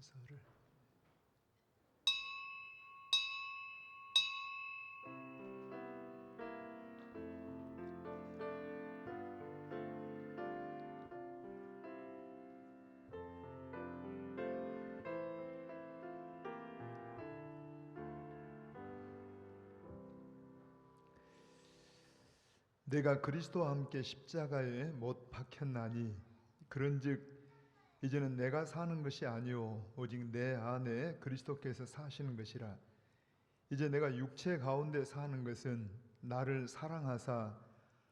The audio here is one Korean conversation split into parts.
순서를 내가 그리스도와 함께 십자가에 못 박혔나니 그런즉 이제는 내가 사는 것이 아니요 오직 내 안에 그리스도께서 사시는 것이라. 이제 내가 육체 가운데 사는 것은 나를 사랑하사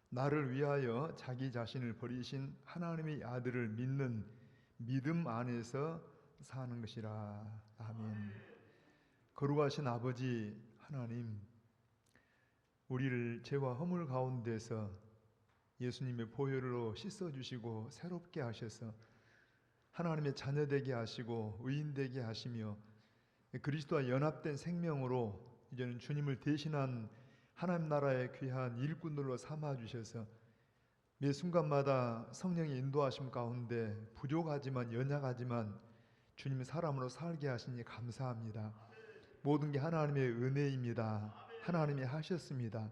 나를 위하여 자기 자신을 버리신 하나님의 아들을 믿는 믿음 안에서 사는 것이라. 아멘. 거룩하신 아버지 하나님, 우리를 죄와 허물 가운데서 예수님의 보혈로 씻어주시고 새롭게 하셔서 하나님의 자녀되게 하시고 의인되게 하시며 그리스도와 연합된 생명으로 이제는 주님을 대신한 하나님 나라의 귀한 일꾼들로 삼아주셔서 매 순간마다 성령의 인도하심 가운데 부족하지만 연약하지만 주님의 사람으로 살게 하시니 감사합니다. 모든 게 하나님의 은혜입니다. 하나님이 하셨습니다.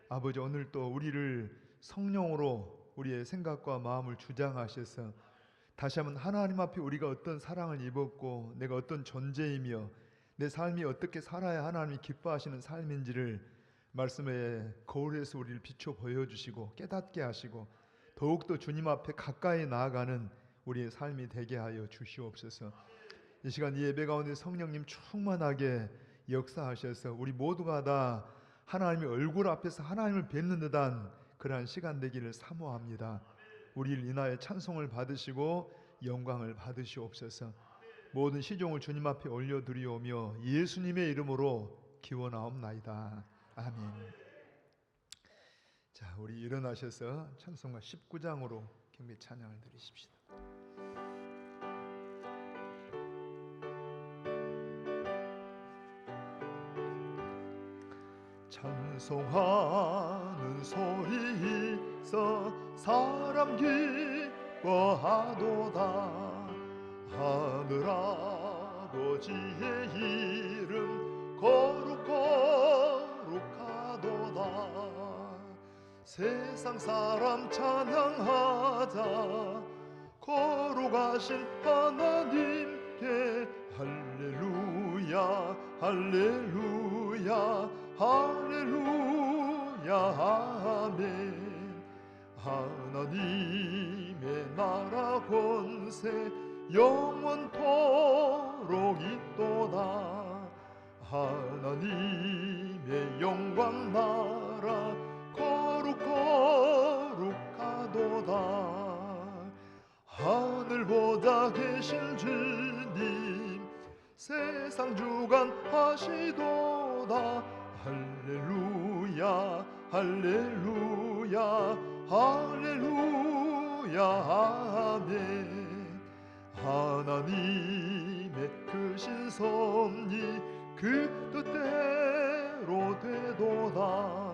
아버지, 오늘 또 우리를 성령으로 우리의 생각과 마음을 주장하셔서 다시 한번 하나님 앞에 우리가 어떤 사랑을 입었고 내가 어떤 존재이며 내 삶이 어떻게 살아야 하나님이 기뻐하시는 삶인지를 말씀의 거울에서 우리를 비춰 보여주시고 깨닫게 하시고 더욱더 주님 앞에 가까이 나아가는 우리의 삶이 되게 하여 주시옵소서. 이 시간 이 예배 가운데 성령님 충만하게 역사하셔서 우리 모두가 다 하나님의 얼굴 앞에서 하나님을 뵙는 듯한 그러한 시간 되기를 사모합니다. 우리를 인하여 찬송을 받으시고 영광을 받으시옵소서. 모든 시종을 주님 앞에 올려드리오며 예수님의 이름으로 기원하옵나이다. 아멘. 자, 우리 일어나셔서 찬송가 19장으로 경배 찬양을 드리십시다. 찬송하는 소리 있어 사람 기뻐하도다. 하늘 아버지의 이름 거룩하도다. 세상 사람 찬양하자. 거룩하신 하나님께 할렐루야 할렐루야 할렐루야 아멘. 하나님의 나라 권세 영원토록 있도다. 하나님의 영광 나라 거룩하도다. 하늘보다 계신 주님 세상 주관하시도다. 할렐루야 할렐루야 할렐루야 아멘. 하나님의 크신 섭리 그 뜻대로 되도다.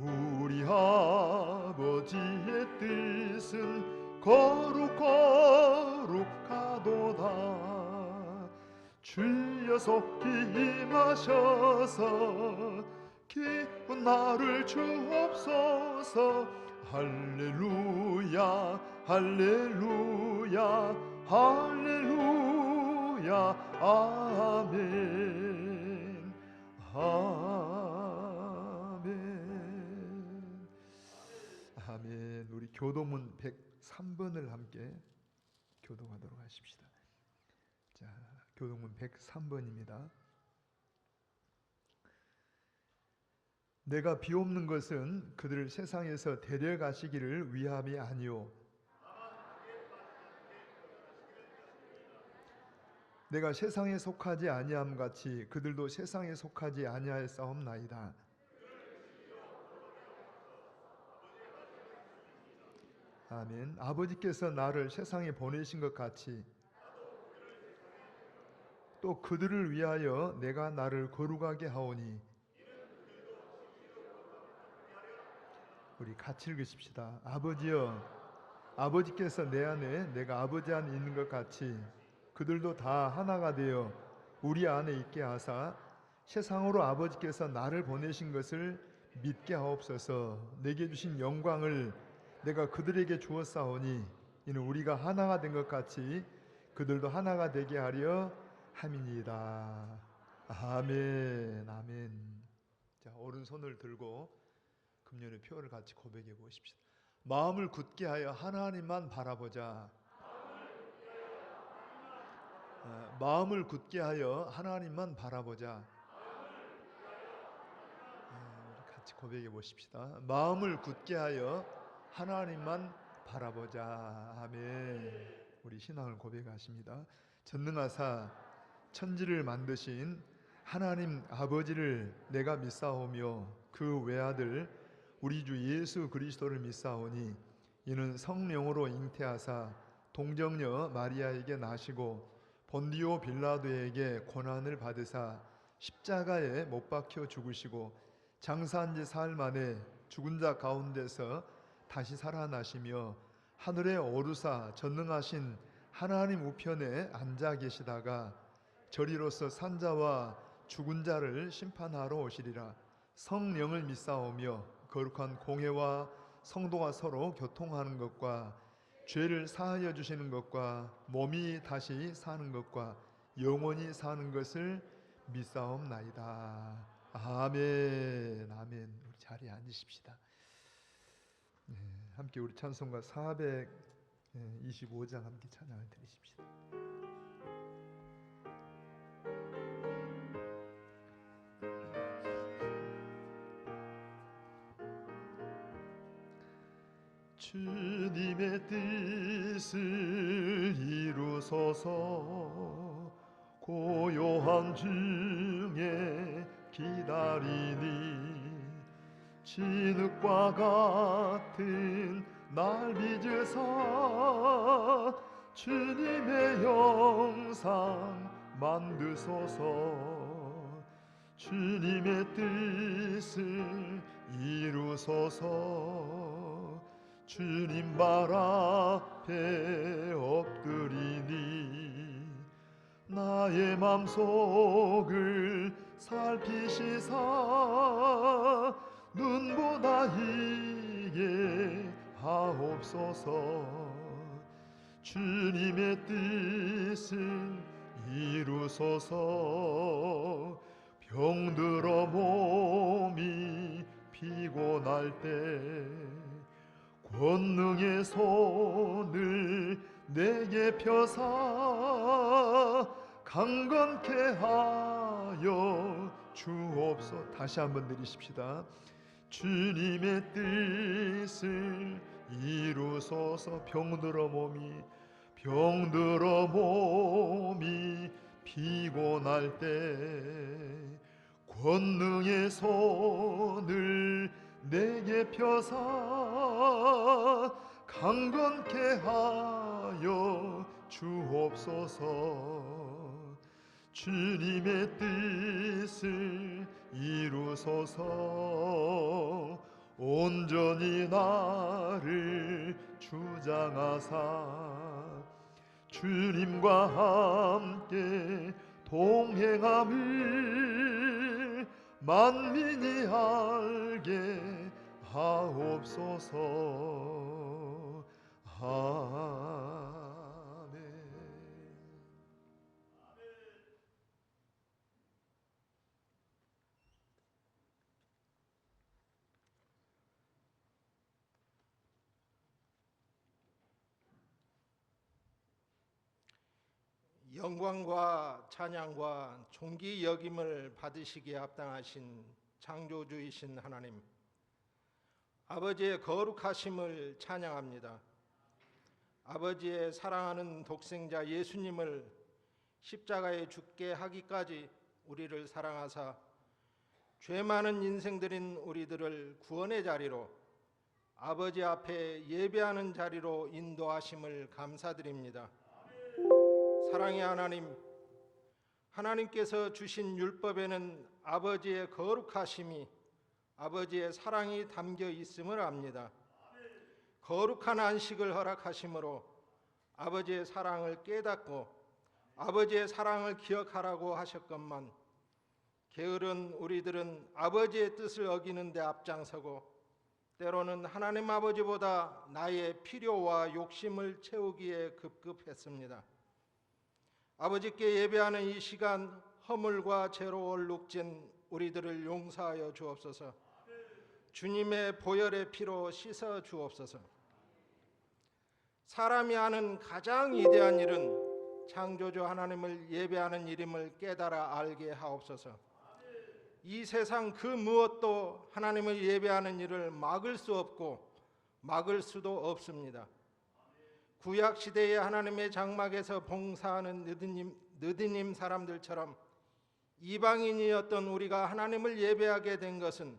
우리 아버지의 뜻은 거룩하도다. 주여 속히 임하셔서 기쁜 날을 주옵소서. 할렐루야 할렐루야 할렐루야 아멘 아멘 아멘. 우리 교도문 103번을 함께 교도하도록 하십시다. 자, 교도문 103번입니다. 내가 비옵는 것은 그들을 세상에서 데려가시기를 위함이 아니오. 내가 세상에 속하지 아니함 같이 그들도 세상에 속하지 아니하였사옵나이다. 아멘. 아버지께서 나를 세상에 보내신 것 같이 또 그들을 위하여 내가 나를 거룩하게 하오니. 우리 같이 읽으십시다. 아버지여, 아버지께서 내 안에 내가 아버지 안에 있는 것 같이 그들도 다 하나가 되어 우리 안에 있게 하사 세상으로 아버지께서 나를 보내신 것을 믿게 하옵소서. 내게 주신 영광을 내가 그들에게 주었사오니 이는 우리가 하나가 된 것 같이 그들도 하나가 되게 하려 함이니이다. 아멘. 아멘. 자, 오른손을 들고 금년의 표를 같이 고백해 보십시다. 마음을 굳게 하여 하나님만 바라보자. 마음을 굳게 하여 하나님만 바라보자. 우리 같이 고백해 보십시다. 마음을 굳게 하여 하나님만 바라보자. 아멘. 우리 신앙을 고백하십니다. 전능하사 천지를 만드신 하나님 아버지를 내가 믿사오며 그 외아들 우리 주 예수 그리스도를 믿사오니 이는 성령으로 잉태하사 동정녀 마리아에게 나시고 본디오 빌라도에게 고난을 받으사 십자가에 못 박혀 죽으시고 장사한 지 사흘 만에 죽은 자 가운데서 다시 살아나시며 하늘에 오르사 전능하신 하나님 우편에 앉아 계시다가 저리로서 산자와 죽은 자를 심판하러 오시리라. 성령을 믿사오며 거룩한 공회와 성도가 서로 교통하는 것과 죄를 사하여 주시는 것과 몸이 다시 사는 것과 영원히 사는 것을 믿사옵나이다. 아멘. 아멘. 우리 자리에 앉으십시다. 함께 우리 찬송가 425장 함께 찬양을 드리십시다. 주님의 뜻을 이루소서. 고요한 중에 기다리니 진흙과 같은 날 빚으사 주님의 영상 만드소서. 주님의 뜻을 이루소서. 주님 발 앞에 엎드리니 나의 맘속을 살피시사 눈보다 이게 하옵소서. 주님의 뜻을 이루소서. 병들어 몸이 피곤할 때 권능의 손을 내게 펴사 강건케 하여 주옵소서. 다시 한번 드리십시다. 주님의 뜻을 이루소서. 병들어 몸이 피곤할 때 권능의 손을 내게 펴사 강건케 하여 주옵소서. 주님의 뜻을 이루소서. 온전히 나를 주장하사 주님과 함께 동행함을 만민이 알게 하옵소서. 아멘. 영광과 찬양과 존귀 여김을 받으시기에 합당하신 창조주이신 하나님, 아버지의 거룩하심을 찬양합니다. 아버지의 사랑하는 독생자 예수님을 십자가에 죽게 하기까지 우리를 사랑하사 죄 많은 인생들인 우리들을 구원의 자리로, 아버지 앞에 예배하는 자리로 인도하심을 감사드립니다. 사랑의 하나님, 하나님께서 주신 율법에는 아버지의 거룩하심이, 아버지의 사랑이 담겨 있음을 압니다. 거룩한 안식을 허락하심으로 아버지의 사랑을 깨닫고 아버지의 사랑을 기억하라고 하셨건만 게으른 우리들은 아버지의 뜻을 어기는 데 앞장서고 때로는 하나님 아버지보다 나의 필요와 욕심을 채우기에 급급했습니다. 아버지께 예배하는 이 시간 허물과 죄로 얼룩진 우리들을 용서하여 주옵소서. 주님의 보혈의 피로 씻어 주옵소서. 사람이 하는 가장 위대한 일은 창조주 하나님을 예배하는 일임을 깨달아 알게 하옵소서. 이 세상 그 무엇도 하나님을 예배하는 일을 막을 수 없고 막을 수도 없습니다. 구약 시대의 하나님의 장막에서 봉사하는 느디님 사람들처럼 이방인이었던 우리가 하나님을 예배하게 된 것은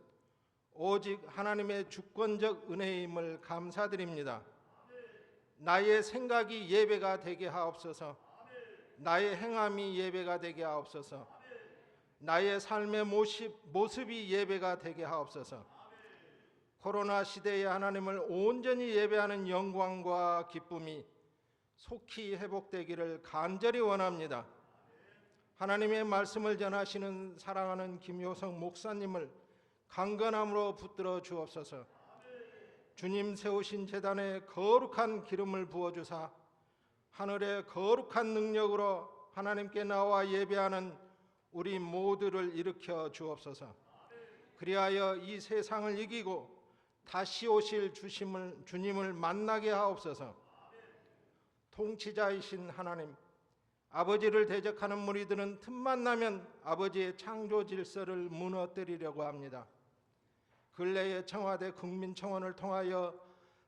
오직 하나님의 주권적 은혜임을 감사드립니다. 나의 생각이 예배가 되게 하옵소서. 나의 행함이 예배가 되게 하옵소서. 나의 삶의 모습이 예배가 되게 하옵소서. 코로나 시대에 하나님을 온전히 예배하는 영광과 기쁨이 속히 회복되기를 간절히 원합니다. 하나님의 말씀을 전하시는 사랑하는 김효성 목사님을 강건함으로 붙들어 주옵소서. 주님 세우신 제단에 거룩한 기름을 부어주사 하늘의 거룩한 능력으로 하나님께 나와 예배하는 우리 모두를 일으켜 주옵소서. 그리하여 이 세상을 이기고 다시 오실 주님을 만나게 하옵소서. 통치자이신 하나님, 아버지를 대적하는 무리들은 틈만 나면 아버지의 창조 질서를 무너뜨리려고 합니다. 근래에 청와대 국민청원을 통하여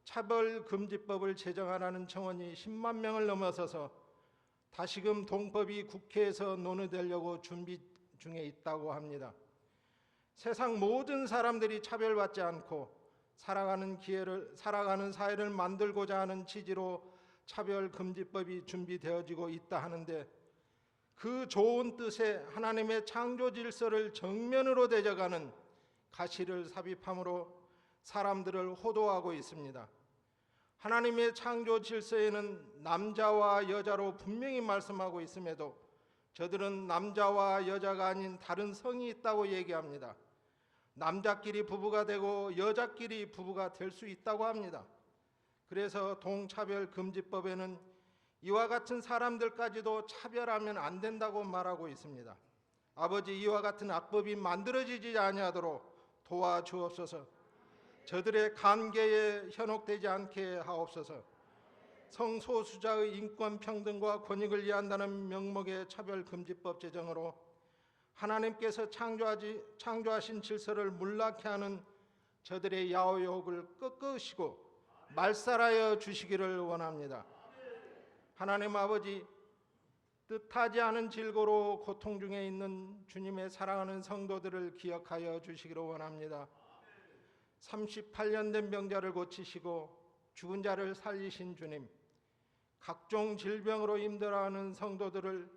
차별금지법을 제정하라는 청원이 10만 명을 넘어서서 다시금 동법이 국회에서 논의되려고 준비 중에 있다고 합니다. 세상 모든 사람들이 차별받지 않고 살아가는 사회를 만들고자 하는 취지로 차별금지법이 준비되어지고 있다 하는데 그 좋은 뜻에 하나님의 창조 질서를 정면으로 대적하는 가시를 삽입함으로 사람들을 호도하고 있습니다. 하나님의 창조 질서에는 남자와 여자로 분명히 말씀하고 있음에도 저들은 남자와 여자가 아닌 다른 성이 있다고 얘기합니다. 남자끼리 부부가 되고 여자끼리 부부가 될 수 있다고 합니다. 그래서 동차별금지법에는 이와 같은 사람들까지도 차별하면 안 된다고 말하고 있습니다. 아버지, 이와 같은 악법이 만들어지지 아니하도록 도와주옵소서. 저들의 관계에 현혹되지 않게 하옵소서. 성소수자의 인권 평등과 권익을 위한다는 명목의 차별금지법 제정으로 하나님께서 창조하신 질서를 문락케 하는 저들의 야욕을 꺾으시고 말살하여 주시기를 원합니다. 하나님 아버지, 뜻하지 않은 질고로 고통 중에 있는 주님의 사랑하는 성도들을 기억하여 주시기를 원합니다. 38년 된 병자를 고치시고 죽은 자를 살리신 주님, 각종 질병으로 힘들어하는 성도들을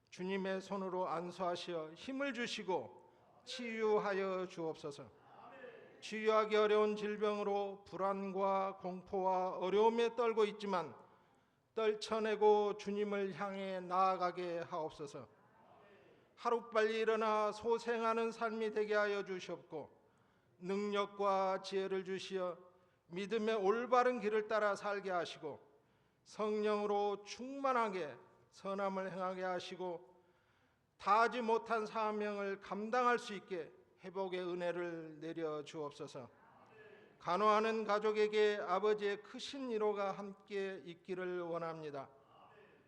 주님의 손으로 안수하시어 힘을 주시고 치유하여 주옵소서. 치유하기 어려운 질병으로 불안과 공포와 어려움에 떨고 있지만 떨쳐내고 주님을 향해 나아가게 하옵소서. 하루빨리 일어나 소생하는 삶이 되게 하여 주시옵고 능력과 지혜를 주시어 믿음의 올바른 길을 따라 살게 하시고 성령으로 충만하게 선함을 행하게 하시고 다하지 못한 사명을 감당할 수 있게 회복의 은혜를 내려 주옵소서. 간호하는 가족에게 아버지의 크신 위로가 함께 있기를 원합니다.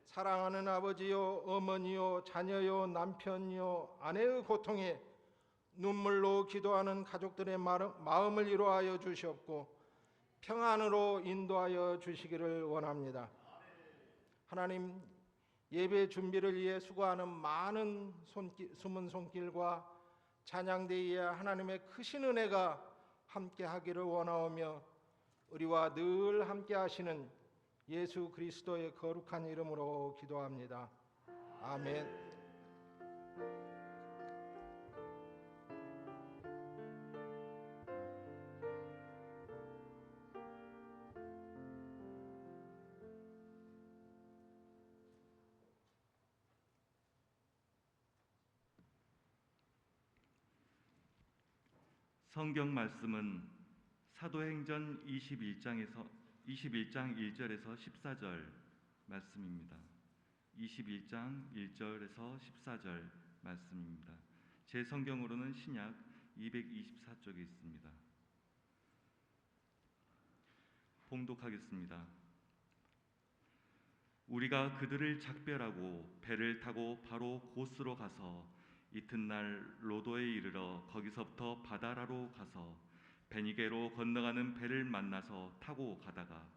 사랑하는 아버지요, 어머니요, 자녀요, 남편요, 아내의 고통에 눈물로 기도하는 가족들의 마음을 위로하여 주시옵고 평안으로 인도하여 주시기를 원합니다. 하나님, 예배 준비를 위해 수고하는 많은 숨은 손길과 찬양대에 하나님의 크신 은혜가 함께 하기를 원하오며 우리와 늘 함께 하시는 예수 그리스도의 거룩한 이름으로 기도합니다. 아멘. 성경 말씀은 사도행전 21장 1절에서 14절 말씀입니다. 21장 1절에서 14절 말씀입니다. 제 성경으로는 신약 224쪽에 있습니다. 봉독하겠습니다. 우리가 그들을 작별하고 배를 타고 바로 고스로 가서 이튿날 로도에 이르러 거기서부터 바다라로 가서 베니게로 건너가는 배를 만나서 타고 가다가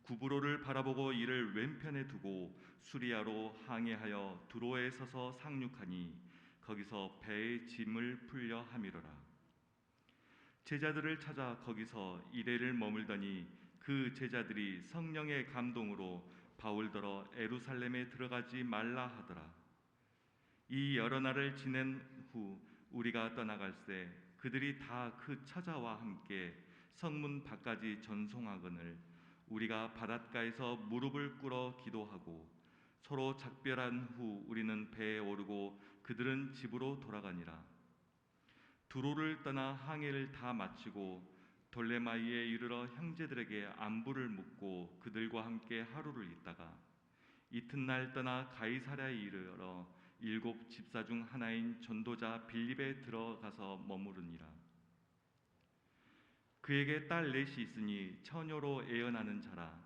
구브로를 바라보고 이를 왼편에 두고 수리아로 항해하여 두로에 서서 상륙하니 거기서 배의 짐을 풀려 함이로라. 제자들을 찾아 거기서 이레를 머물더니 그 제자들이 성령의 감동으로 바울더러 에루살렘에 들어가지 말라 하더라. 이 여러 날을 지낸 후 우리가 떠나갈새 그들이 다 그 처자와 함께 성문 밖까지 전송하거늘 우리가 바닷가에서 무릎을 꿇어 기도하고 서로 작별한 후 우리는 배에 오르고 그들은 집으로 돌아가니라. 두로를 떠나 항해를 다 마치고 돌레마이에 이르러 형제들에게 안부를 묻고 그들과 함께 하루를 있다가 이튿날 떠나 가이사랴에 이르러 7 집사 중 하나인 전도자 빌립에 들어가서 머무르니라. 그에게 딸 넷이 있으니 처녀로 애언하는 자라.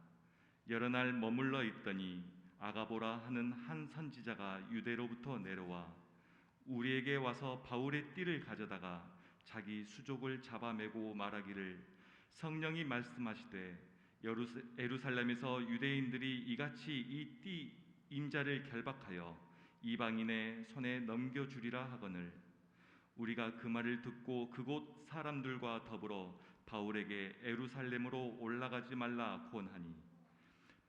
여러 날 머물러 있더니 아가보라 하는 한 선지자가 유대로부터 내려와 우리에게 와서 바울의 띠를 가져다가 자기 수족을 잡아매고 말하기를 성령이 말씀하시되 예루살렘에서 유대인들이 이같이 이 띠 인자를 결박하여 이방인의 손에 넘겨주리라 하거늘 우리가 그 말을 듣고 그곳 사람들과 더불어 바울에게 예루살렘으로 올라가지 말라 권하니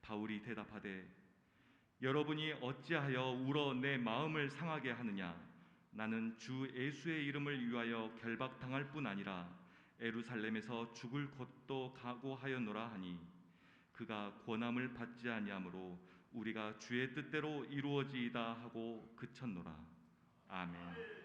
바울이 대답하되 여러분이 어찌하여 울어 내 마음을 상하게 하느냐 나는 주 예수의 이름을 위하여 결박당할 뿐 아니라 예루살렘에서 죽을 곳도 각오하였노라 하니 그가 권함을 받지 아니하므로 우리가 주의 뜻대로 이루어지이다 하고 그쳤노라. 아멘.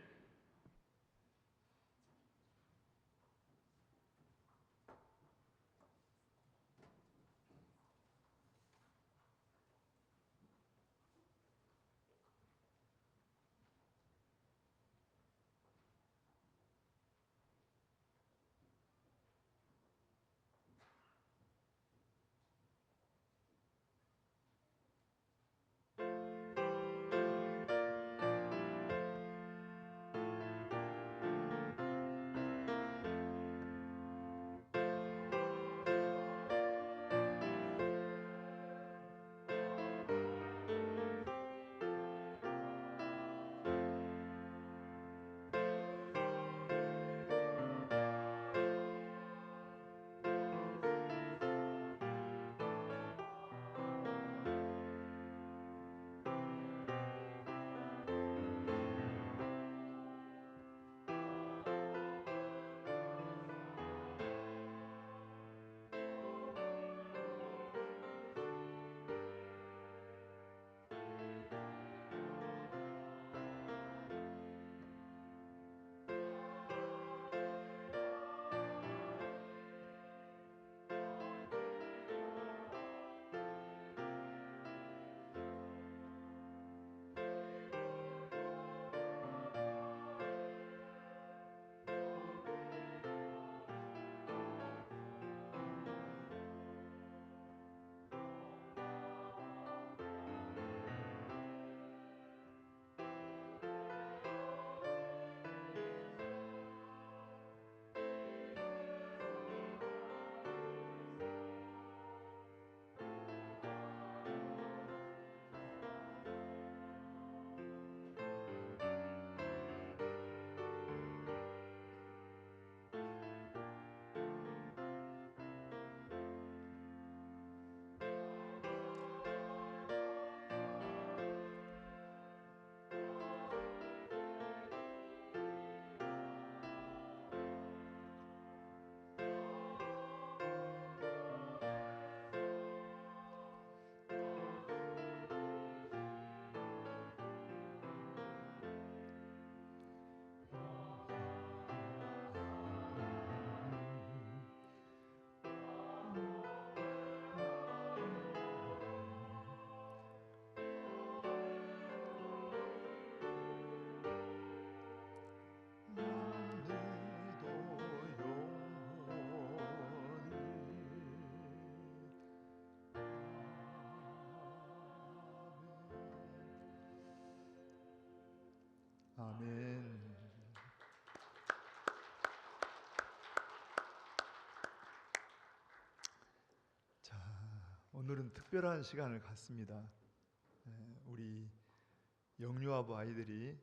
아멘. 자, 오늘은 특별한 시간을 갖습니다. 우리 영유아부 아이들이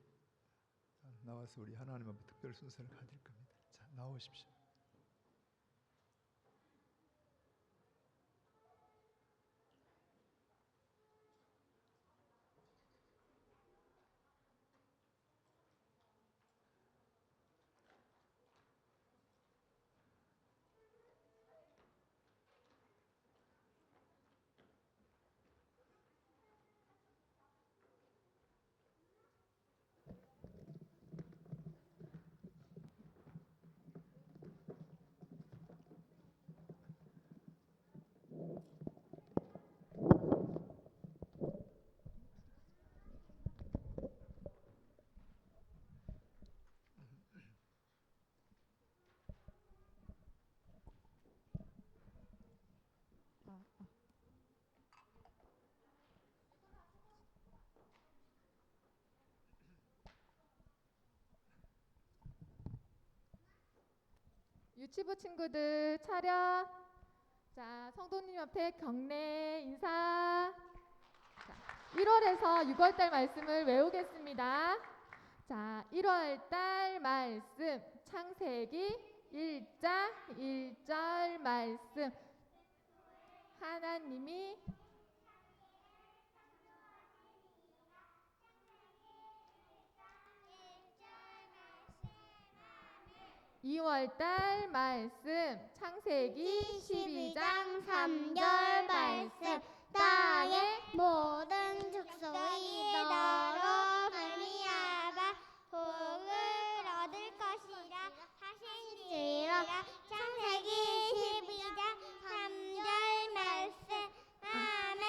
나와서 우리 하나님 앞에 특별 순서를 가질 겁니다. 자, 나오십시오. 유치부 친구들 차렷. 자, 성도님 앞에 경례 인사. 자, 1월에서 6월달 말씀을 외우겠습니다. 자, 1월달 말씀 창세기 1장 1절 말씀. 하나님이 2월달 말씀 창세기 12장 3절 말씀. 땅의 모든 족속이 너로 말미암아 복을 얻을 것이라 하신지라. 창세기 12장 3절 말씀. 아멘.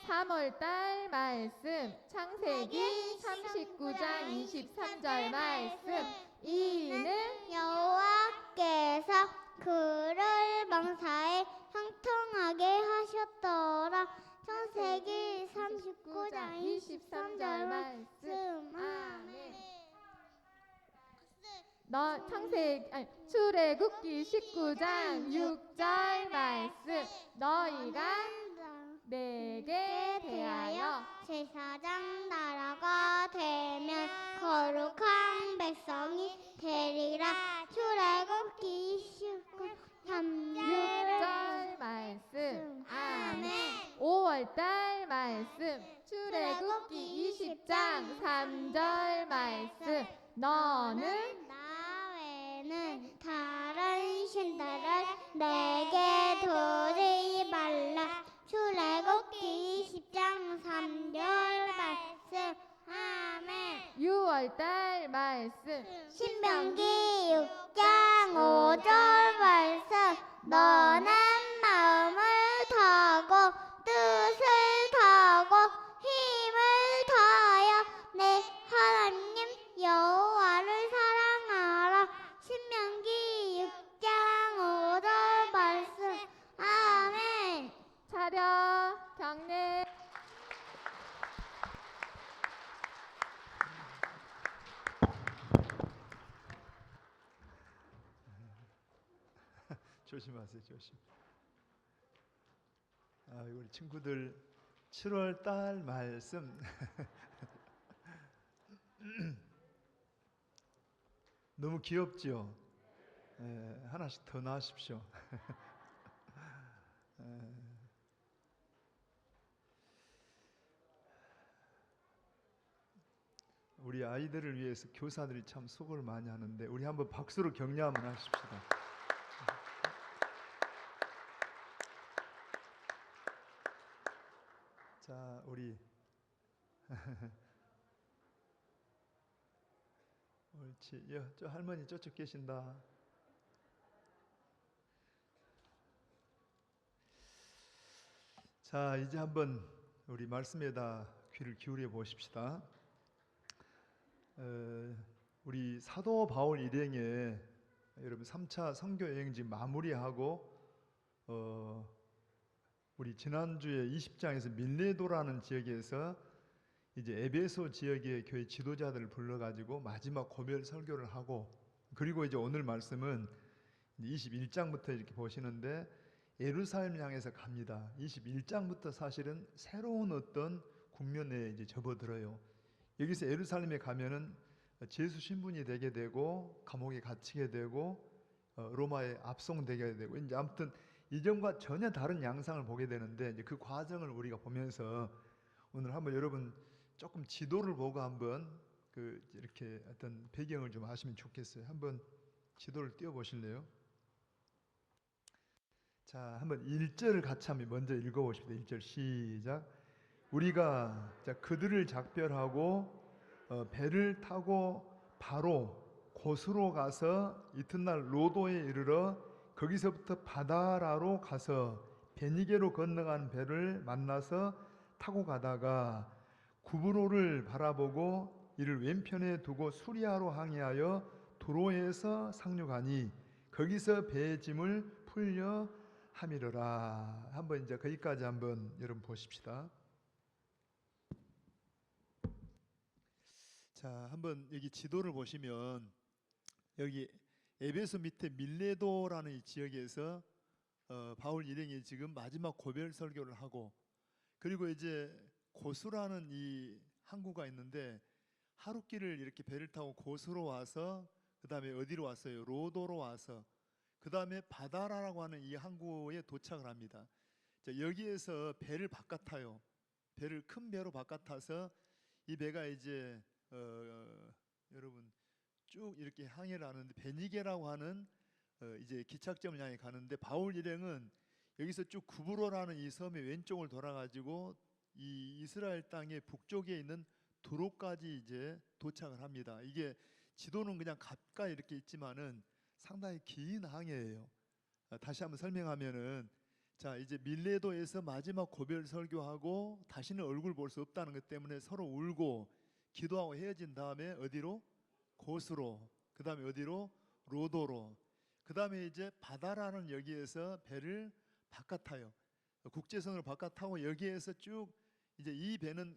3월달 말씀 창세기 39장 23절 말씀. 이는 여호와께서 그를 망사에 형통하게 하셨더라. 창세기 39장 23절 말씀. 아멘. 출애굽기 19장 6절 말씀. 너희가 내게 대하여 제사장 나라가 되면 거룩한 백성이 되리라. 출애굽기 29 3절 6절 말씀. 아멘. 5월달 말씀 출애굽기 20장 3절 말씀. 너는 나 외에는 다른 신들을 내게 두지 말라. 출애굽기 20장 3절 말씀. 아멘. 6월달 말씀 신명기 6장 5절 말씀. 너는 마음을 다하고 뜻을 다하고 힘을 다하여 내 하나님 여호와를 사랑하라. 신명기 6장 5절 말씀. 아멘. 차렷 경례. 조심하세요, 조심. 우리 친구들 7월 달 말씀 너무 귀엽죠? 하나씩 더 나십시오. 우리 아이들을 위해서 교사들이 참 수고를 많이 하는데 우리 한번 박수로 격려 한번 하십시다. 자, 우리 옳지. 저 할머니 저쪽 계신다. 자, 이제 한번 우리 말씀에다 귀를 기울여 보십시다. 우리 사도 바울 일행에 여러분 3차 선교 여행지 마무리하고 우리 지난주에 20장에서 밀레도라는 지역에서 이제 에베소 지역의 교회 지도자들을 불러가지고 마지막 고별 설교를 하고, 그리고 이제 오늘 말씀은 21장부터 이렇게 보시는데 예루살렘 향해서 갑니다. 21장부터 사실은 새로운 어떤 국면에 이제 접어들어요. 여기서 예루살렘에 가면은 제수 신분이 되게 되고 감옥에 갇히게 되고 로마에 압송되게 되고, 이제 아무튼 이전과 전혀 다른 양상을 보게 되는데, 이제 그 과정을 우리가 보면서 오늘 한번 여러분 조금 지도를 보고 한번 이렇게 어떤 배경을 좀 아시면 좋겠어요. 한번 지도를 띄워 보실래요? 자, 한번 1절을 같이 한번 먼저 읽어 보십시다. 1절 시작. 우리가 그들을 작별하고 배를 타고 바로 곳으로 가서 이튿날 로도에 이르러 거기서부터 바다라로 가서 베니게로 건너간 배를 만나서 타고 가다가 구브로를 바라보고 이를 왼편에 두고 수리아로 항해하여 두로에서 상륙하니 거기서 배의 짐을 풀려 함이러라. 한번 이제 거기까지 한번 여러분 보십시다. 자, 한번 여기 지도를 보시면 여기 에베소 밑에 밀레도라는 이 지역에서 바울 일행이 지금 마지막 고별 설교를 하고, 그리고 이제 고수라는 이 항구가 있는데 하룻길을 이렇게 배를 타고 고수로 와서 그 다음에 어디로 왔어요? 로도로 와서 그 다음에 바다라라고 하는 이 항구에 도착을 합니다. 자, 여기에서 배를 바깥타요. 배를 큰 배로 바깥타서 이 배가 이제 여러분 쭉 이렇게 항해를 하는데 베니게라고 하는 이제 기착점을 향해 가는데, 바울 일행은 여기서 쭉 구브로라는 이 섬의 왼쪽을 돌아가지고 이 이스라엘 땅의 북쪽에 있는 두로까지 이제 도착을 합니다. 이게 지도는 그냥 가까이 이렇게 있지만은 상당히 긴 항해예요. 다시 한번 설명하면은, 자, 이제 밀레도에서 마지막 고별 설교하고 다시는 얼굴 볼 수 없다는 것 때문에 서로 울고 기도하고 헤어진 다음에 어디로? 고스로. 그 다음에 어디로? 로도로. 그 다음에 이제 바다라는 여기에서 배를 바깥타요. 국제선으로 바깥타고 여기에서 쭉 이제 이 배는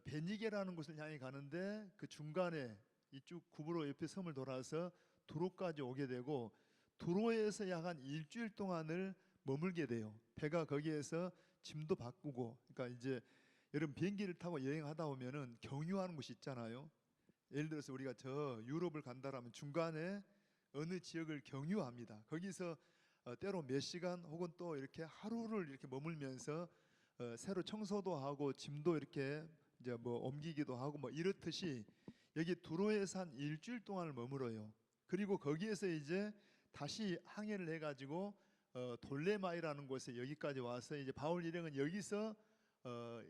베니게라는 곳을 향해 가는데 그 중간에 이쭉 구브로 옆에 섬을 돌아서 두로까지 오게 되고, 두로에서 약 한 일주일 동안을 머물게 돼요. 배가 거기에서 짐도 바꾸고, 그러니까 이제 여러분 비행기를 타고 여행하다 보면은 경유하는 곳이 있잖아요. 예를 들어서 우리가 저 유럽을 간다라면 중간에 어느 지역을 경유합니다. 거기서 때로 몇 시간 혹은 또 이렇게 하루를 이렇게 머물면서 새로 청소도 하고 짐도 이렇게 이제 뭐 옮기기도 하고 뭐 이렇듯이 여기 두로에서 한 일주일 동안을 머물어요. 그리고 거기에서 이제 다시 항해를 해가지고 돌레마이라는 곳에 여기까지 와서 이제 바울 일행은 여기서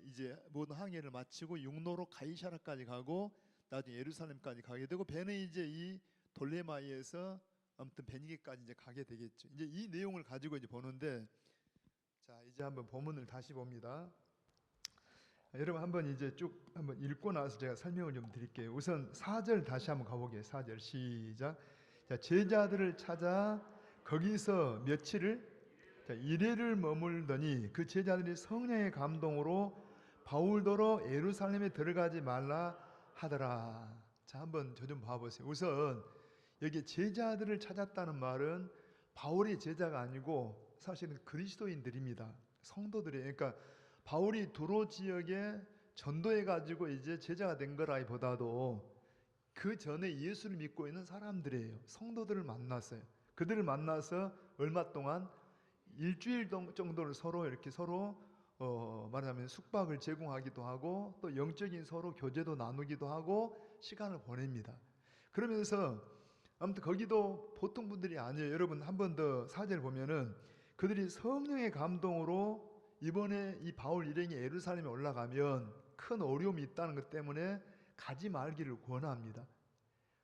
이제 모든 항해를 마치고 육로로 가이사라까지 가고 나중에 예루살렘까지 가게 되고, 배는 이제 이 돌레마이에서 아무튼 베니게까지 이제 가게 되겠죠. 이제 이 내용을 가지고 이제 보는데, 자, 이제 한번 본문을 다시 봅니다. 여러분 한번 이제 쭉 한번 읽고 나서 제가 설명을 좀 드릴게요. 우선 4절 다시 한번 가보게요. 4절 시작. 자, 제자들을 찾아 거기서 며칠을, 자, 이래를 머물더니 그 제자들이 성령의 감동으로 바울더러 예루살렘에 들어가지 말라 하더라. 자, 한번 저 좀 봐보세요. 우선 여기 제자들을 찾았다는 말은 바울이 제자가 아니고 사실은 그리스도인들입니다. 성도들이에요. 그러니까 바울이 두로 지역에 전도해 가지고 이제 제자가 된 거라기보다도 그 전에 예수를 믿고 있는 사람들이에요. 성도들을 만났어요. 그들을 만나서 얼마 동안 일주일 정도를 서로 이렇게 서로 말하자면 숙박을 제공하기도 하고 또 영적인 서로 교제도 나누기도 하고 시간을 보냅니다. 그러면서 아무튼 거기도 보통 분들이 아니에요. 여러분 한 번 더 4절 보면은 그들이 성령의 감동으로 이번에 이 바울 일행이 예루살렘에 올라가면 큰 어려움이 있다는 것 때문에 가지 말기를 권합니다.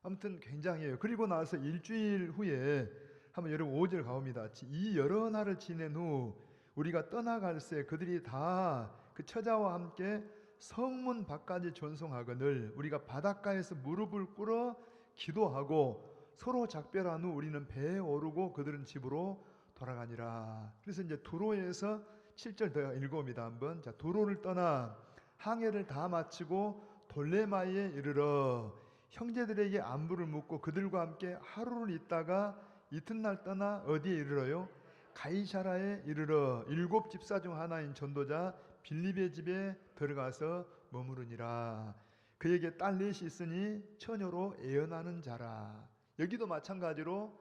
아무튼 굉장해요. 그리고 나서 일주일 후에 한번 여러분 5절 가봅니다. 이 여러 날을 지낸 후 우리가 떠나갈새 그들이 다 그 처자와 함께 성문 밖까지 전송하거늘 우리가 바닷가에서 무릎을 꿇어 기도하고 서로 작별한 후 우리는 배에 오르고 그들은 집으로 돌아가니라. 그래서 이제 두로에서 7절 더 읽어봅니다. 한번. 자, 두로를 떠나 항해를 다 마치고 돌레마이에 이르러 형제들에게 안부를 묻고 그들과 함께 하루를 있다가 이튿날 떠나 어디에 이르러요? 가이사라에 이르러 7 집사 중 하나인 전도자 빌립의 집에 들어가서 머무르니라. 그에게 딸 넷이 있으니 처녀로 애언하는 자라. 여기도 마찬가지로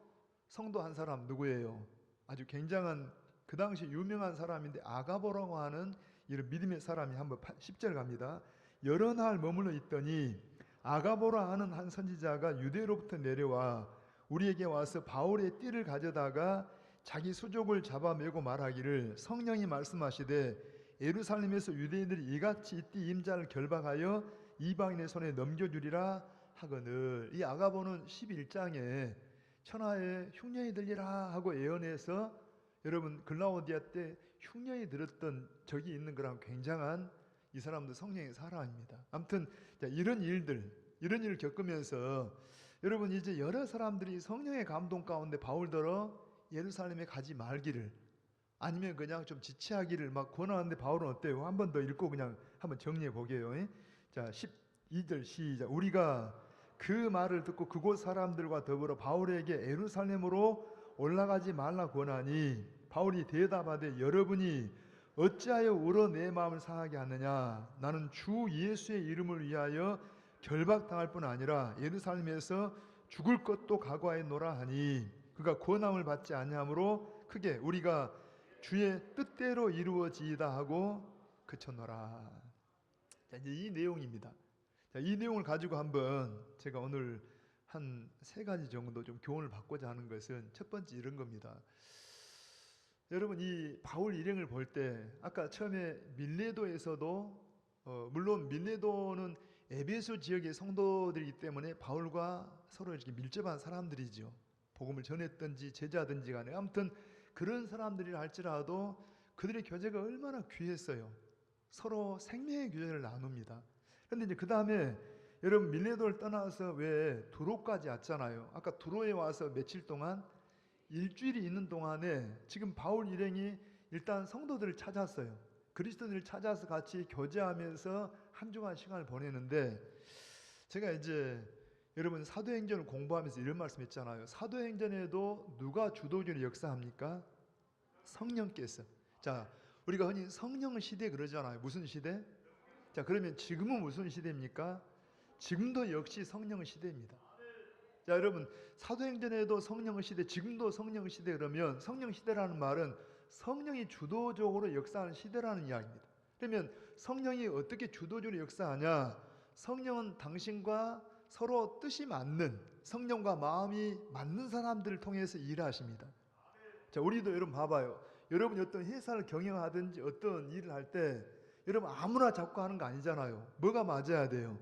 성도 한 사람 누구예요? 아주 굉장한 그 당시 유명한 사람인데 아가보라고 하는 이런 믿음의 사람이 한번 10절 갑니다. 여러 날 머물러 있더니 아가보라 하는 한 선지자가 유대로부터 내려와 우리에게 와서 바울의 띠를 가져다가 자기 수족을 잡아매고 말하기를 성령이 말씀하시되 예루살렘에서 유대인들이 이같이 이 띠 임자를 결박하여 이방인의 손에 넘겨주리라 하거늘. 이 아가보는 11장에 천하에 흉년이 들리라 하고 예언해서 여러분 글라우디아 때 흉년이 들었던 적이 있는 그런 굉장한 이 사람도 성령의 사람입니다. 아무튼 이런 일을 겪으면서 여러분 이제 여러 사람들이 성령의 감동 가운데 바울더러 예루살렘에 가지 말기를 아니면 그냥 좀 지체하기를 막 권하는데 바울은 어때요? 한 번 더 읽고 그냥 한번 정리해 보게요. 자 12절 시작. 우리가 그 말을 듣고 그곳 사람들과 더불어 바울에게 예루살렘으로 올라가지 말라 권하니 바울이 대답하되 여러분이 어찌하여 울어 내 마음을 상하게 하느냐. 나는 주 예수의 이름을 위하여 결박당할 뿐 아니라 예루살렘에서 죽을 것도 각오하였노라 하니 그가 권함을 받지 아니하므로 크게 우리가 주의 뜻대로 이루어지이다 하고 그쳤노라. 자, 이제 이 내용입니다. 자, 이 내용을 가지고 한번 제가 오늘 한 3가지 정도 좀 교훈을 받고자 하는 것은 첫 번째 이런 겁니다. 여러분 이 바울 일행을 볼 때 아까 처음에 밀레도에서도 물론 밀레도는 에베소 지역의 성도들이기 때문에 바울과 서로 이렇게 밀접한 사람들이죠. 복음을 전했든지 제자든지 간에 아무튼 그런 사람들이라 할지라도 그들의 교제가 얼마나 귀했어요. 서로 생명의 교제를 나눕니다. 그런데 이제 그 다음에 여러분 밀레도를 떠나서 왜 두로까지 왔잖아요. 아까 두로에 와서 며칠 동안 일주일이 있는 동안에 지금 바울 일행이 일단 성도들을 찾았어요. 그리스도인들을 찾아서 같이 교제하면서 한 주간 시간을 보내는데 제가 이제 여러분 사도행전을 공부하면서 이런 말씀했잖아요. 사도행전에도 누가 주도적으로 역사합니까? 성령께서. 자, 우리가 흔히 성령 시대 그러잖아요. 무슨 시대? 자, 그러면 지금은 무슨 시대입니까? 지금도 역시 성령 시대입니다. 자, 여러분 사도행전에도 성령 시대, 지금도 성령 시대 그러면 성령 시대라는 말은 성령이 주도적으로 역사하는 시대라는 이야기입니다. 그러면 성령이 어떻게 주도적으로 역사하냐? 성령은 당신과 서로 뜻이 맞는 성령과 마음이 맞는 사람들을 통해서 일하십니다. 자, 우리도 여러분 봐봐요. 여러분이 어떤 회사를 경영하든지 어떤 일을 할 때 여러분 아무나 잡고 하는 거 아니잖아요. 뭐가 맞아야 돼요?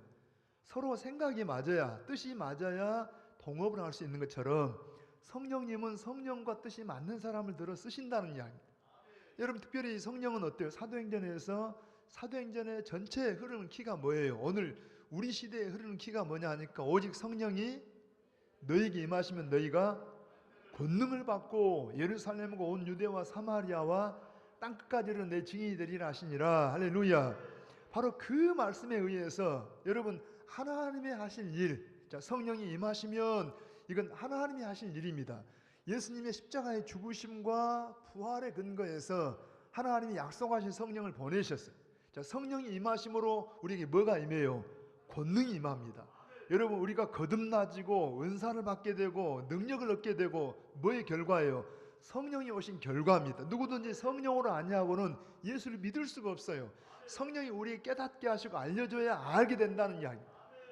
서로 생각이 맞아야, 뜻이 맞아야 동업을 할 수 있는 것처럼 성령님은 성령과 뜻이 맞는 사람을 들어 쓰신다는 이야기입니다. 여러분 특별히 성령은 어때요? 사도행전에서 사도행전의 전체 흐르는 키가 뭐예요? 오늘 우리 시대에 흐르는 키가 뭐냐 하니까 오직 성령이 너희에게 임하시면 너희가 권능을 받고 예루살렘과 온 유대와 사마리아와 땅끝까지는 내 증인이 되리라 하시니라. 할렐루야. 바로 그 말씀에 의해서 여러분 하나님의 하실 일, 자, 성령이 임하시면 이건 하나님이 하실 일입니다. 예수님의 십자가의 죽으심과 부활의 근거에서 하나님이 약속하신 성령을 보내셨어요. 자, 성령이 임하심으로 우리에게 뭐가 임해요? 권능이 임합니다. 여러분 우리가 거듭나지고 은사를 받게 되고 능력을 얻게 되고 뭐의 결과예요? 성령이 오신 결과입니다. 누구든지 성령으로 아니하고는 예수를 믿을 수가 없어요. 성령이 우리에게 깨닫게 하시고 알려줘야 알게 된다는 이야기.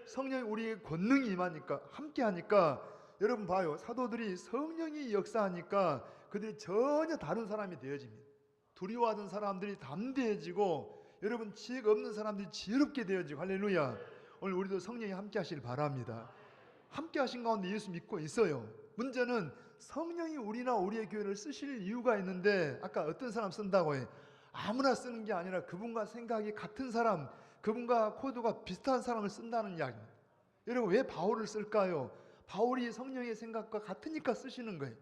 성령이 우리에게 권능이 임하니까 함께 하니까 여러분 봐요. 사도들이 성령이 역사하니까 그들이 전혀 다른 사람이 되어집니다. 두려워하던 사람들이 담대해지고 여러분 지혜가 없는 사람들이 지혜롭게 되어지고 할렐루야. 오늘 우리도 성령이 함께 하시길 바랍니다. 함께 하신 가운데 예수 믿고 있어요. 문제는 성령이 우리나 우리의 교회를 쓰실 이유가 있는데 아까 어떤 사람 쓴다고 해. 아무나 쓰는 게 아니라 그분과 생각이 같은 사람, 그분과 코드가 비슷한 사람을 쓴다는 이야기입니다. 여러분 왜 바울을 쓸까요? 바울이 성령의 생각과 같으니까 쓰시는 거예요.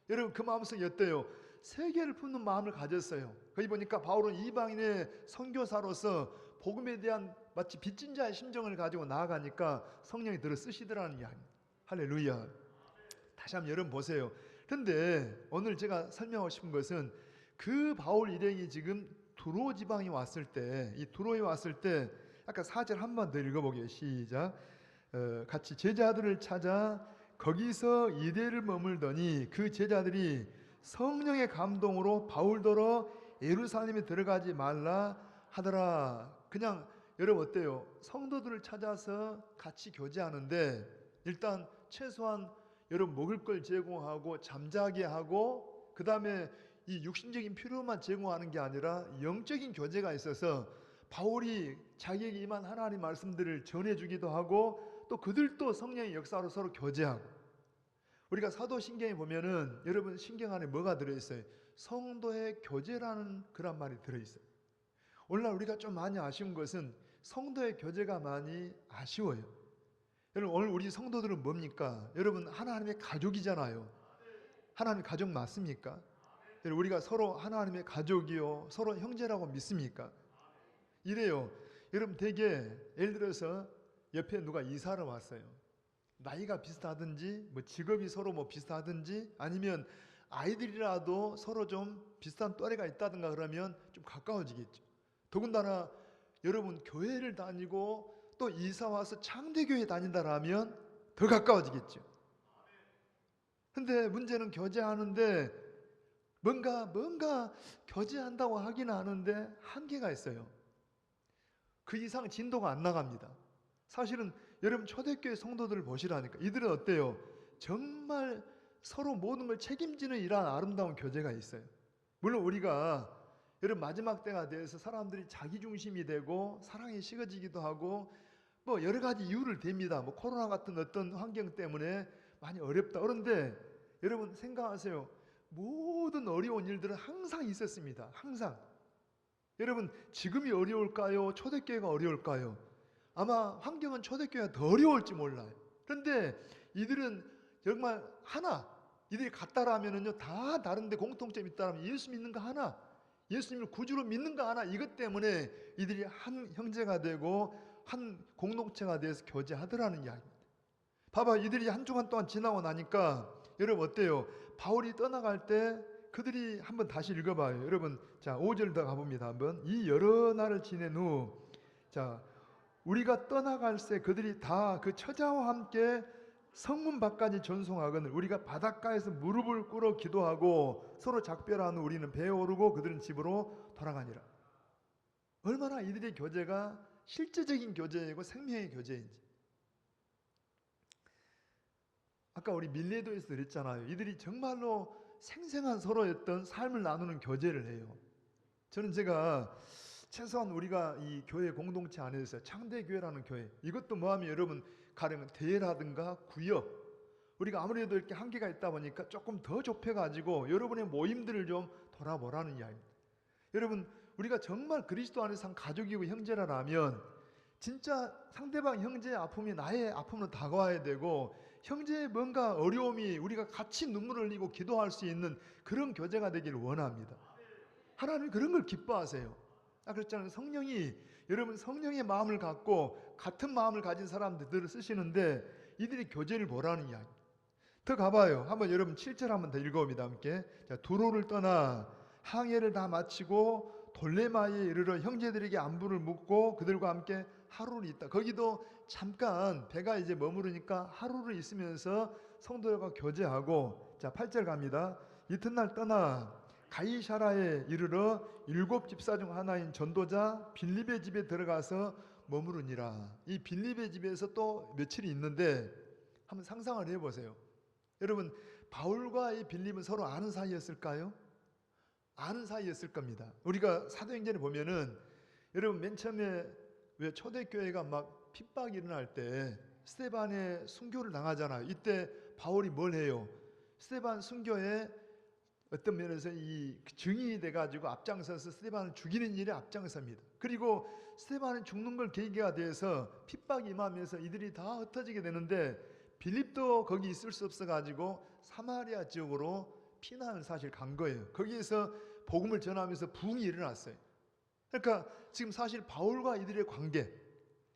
여러분 그 마음속이 어때요? 세계를 품는 마음을 가졌어요. 거기 보니까 바울은 이방인의 선교사로서 복음에 대한 마치 빚진 자의 심정을 가지고 나아가니까 성령이 들어 쓰시더라는 이야기. 할렐루야. 다시 한번 여러분 보세요. 그런데 오늘 제가 설명하고 싶은 것은 그 바울 일행이 지금 두로 지방에 왔을 때, 이 두로에 왔을 때 아까 4절 한 번 더 읽어보게요. 시작. 같이 제자들을 찾아 거기서 이대를 머물더니 그 제자들이 성령의 감동으로 바울더러 예루살렘에 들어가지 말라 하더라. 그냥 여러분 어때요? 성도들을 찾아서 같이 교제하는데 일단 최소한 여러분 먹을 걸 제공하고 잠자게 하고 그 다음에 이 육신적인 필요만 제공하는 게 아니라 영적인 교제가 있어서 바울이 자기에게 임한 하나님 말씀들을 전해주기도 하고 또 그들도 성령의 역사로 서로 교제하고 우리가 사도신경에 보면은 여러분 신경 안에 뭐가 들어있어요? 성도의 교제라는 그런 말이 들어있어요. 오늘날 우리가 좀 많이 아쉬운 것은 성도의 교제가 많이 아쉬워요. 여러분 오늘 우리 성도들은 뭡니까? 여러분 하나님의 가족이잖아요. 하나님의 가족 맞습니까? 여러분 우리가 서로 하나님의 가족이요 서로 형제라고 믿습니까? 이래요. 여러분 되게 예를 들어서 옆에 누가 이사를 왔어요. 나이가 비슷하든지 뭐 직업이 서로 뭐 비슷하든지 아니면 아이들이라도 서로 좀 비슷한 또래가 있다든가 그러면 좀 가까워지겠죠. 더군다나 여러분 교회를 다니고 또 이사 와서 창대교회 다닌다라면 더 가까워지겠죠. 근데 문제는 교제하는데 뭔가 교제한다고 하긴 하는데 한계가 있어요. 그 이상 진도가 안 나갑니다. 사실은 여러분 초대교회 성도들을 보시라니까 이들은 어때요? 정말 서로 모든 걸 책임지는 이러한 아름다운 교제가 있어요. 물론 우리가 여러분 마지막 때가 돼서 사람들이 자기중심이 되고 사랑이 식어지기도 하고 뭐 여러 가지 이유를 댑니다. 뭐 코로나 같은 어떤 환경 때문에 많이 어렵다. 그런데 여러분 생각하세요. 모든 어려운 일들은 항상 있었습니다. 항상. 여러분 지금이 어려울까요? 초대교회가 어려울까요? 아마 환경은 초대교회가 더 어려울지 몰라요. 그런데 이들은 정말 하나, 이들이 같다라면은요 다 다른데 공통점이 있다라면 예수 믿는 거 하나, 예수님을 구주로 믿는 거 하나, 이것 때문에 이들이 한 형제가 되고 한 공동체가 돼서 교제하더라는 이야기입니다. 봐봐, 이들이 한 주간 동안 지나고 나니까 여러분 어때요? 바울이 떠나갈 때 그들이 한번 다시 읽어봐요. 여러분 자 5절 더 가봅니다. 한번 이 여러 날을 지낸 후 자 우리가 떠나갈새 그들이 다 그 처자와 함께 성문 밖까지 전송하거늘 우리가 바닷가에서 무릎을 꿇어 기도하고 서로 작별한 후 우리는 배에 오르고 그들은 집으로 돌아가니라. 얼마나 이들의 교제가 실제적인 교제이고 생명의 교제인지. 아까 우리 밀레도에서 그랬잖아요. 이들이 정말로 생생한 서로였던 삶을 나누는 교제를 해요. 저는 제가 최소한 우리가 이 교회 공동체 안에서 창대교회라는 교회 이것도 뭐하면 여러분 가령 대회라든가 구역 우리가 아무래도 이렇게 한계가 있다 보니까 조금 더 좁혀가지고 여러분의 모임들을 좀 돌아보라는 이야기입니다. 여러분 우리가 정말 그리스도 안에서 한 가족이고 형제라면 진짜 상대방 형제의 아픔이 나의 아픔으로 다가와야 되고 형제의 뭔가 어려움이 우리가 같이 눈물을 흘리고 기도할 수 있는 그런 교제가 되기를 원합니다. 하나님 그런 걸 기뻐하세요. 그랬잖아요. 성령이 여러분 성령의 마음을 갖고 같은 마음을 가진 사람들을 쓰시는데 이들이 교제를 보라는 이야기. 더 가봐요. 한번 여러분 7절 한번 더 읽어봅니다. 함께. 자, 두로를 떠나 항해를 다 마치고 돌레마에 이르러 형제들에게 안부를 묻고 그들과 함께 하루를 있다. 거기도 잠깐 배가 이제 머무르니까 하루를 있으면서 성도들과 교제하고 자 8절 갑니다. 이튿날 떠나 가이사라에 이르러 7 집사 중 하나인 전도자 빌립의 집에 들어가서 머무르니라. 이 빌립의 집에서 또 며칠이 있는데 한번 상상을 해보세요. 여러분 바울과 이 빌립은 서로 아는 사이였을까요? 아는 사이였을 겁니다. 우리가 사도행전에 보면은 여러분 맨 처음에 왜 초대교회가 막 핍박이 일어날 때 스데반의 순교를 당하잖아요. 이때 바울이 뭘 해요? 스데반 순교에 어떤 면에서 이 증인이 돼가지고 앞장서서 스데반을 죽이는 일에 앞장섭니다. 그리고 스데반은 죽는 걸 계기가 돼서 핍박이 임하면서 이들이 다 흩어지게 되는데 빌립도 거기 있을 수 없어가지고 사마리아 지역으로 피난을 사실 간 거예요. 거기에서 복음을 전하면서 부흥이 일어났어요. 그러니까 지금 사실 바울과 이들의 관계,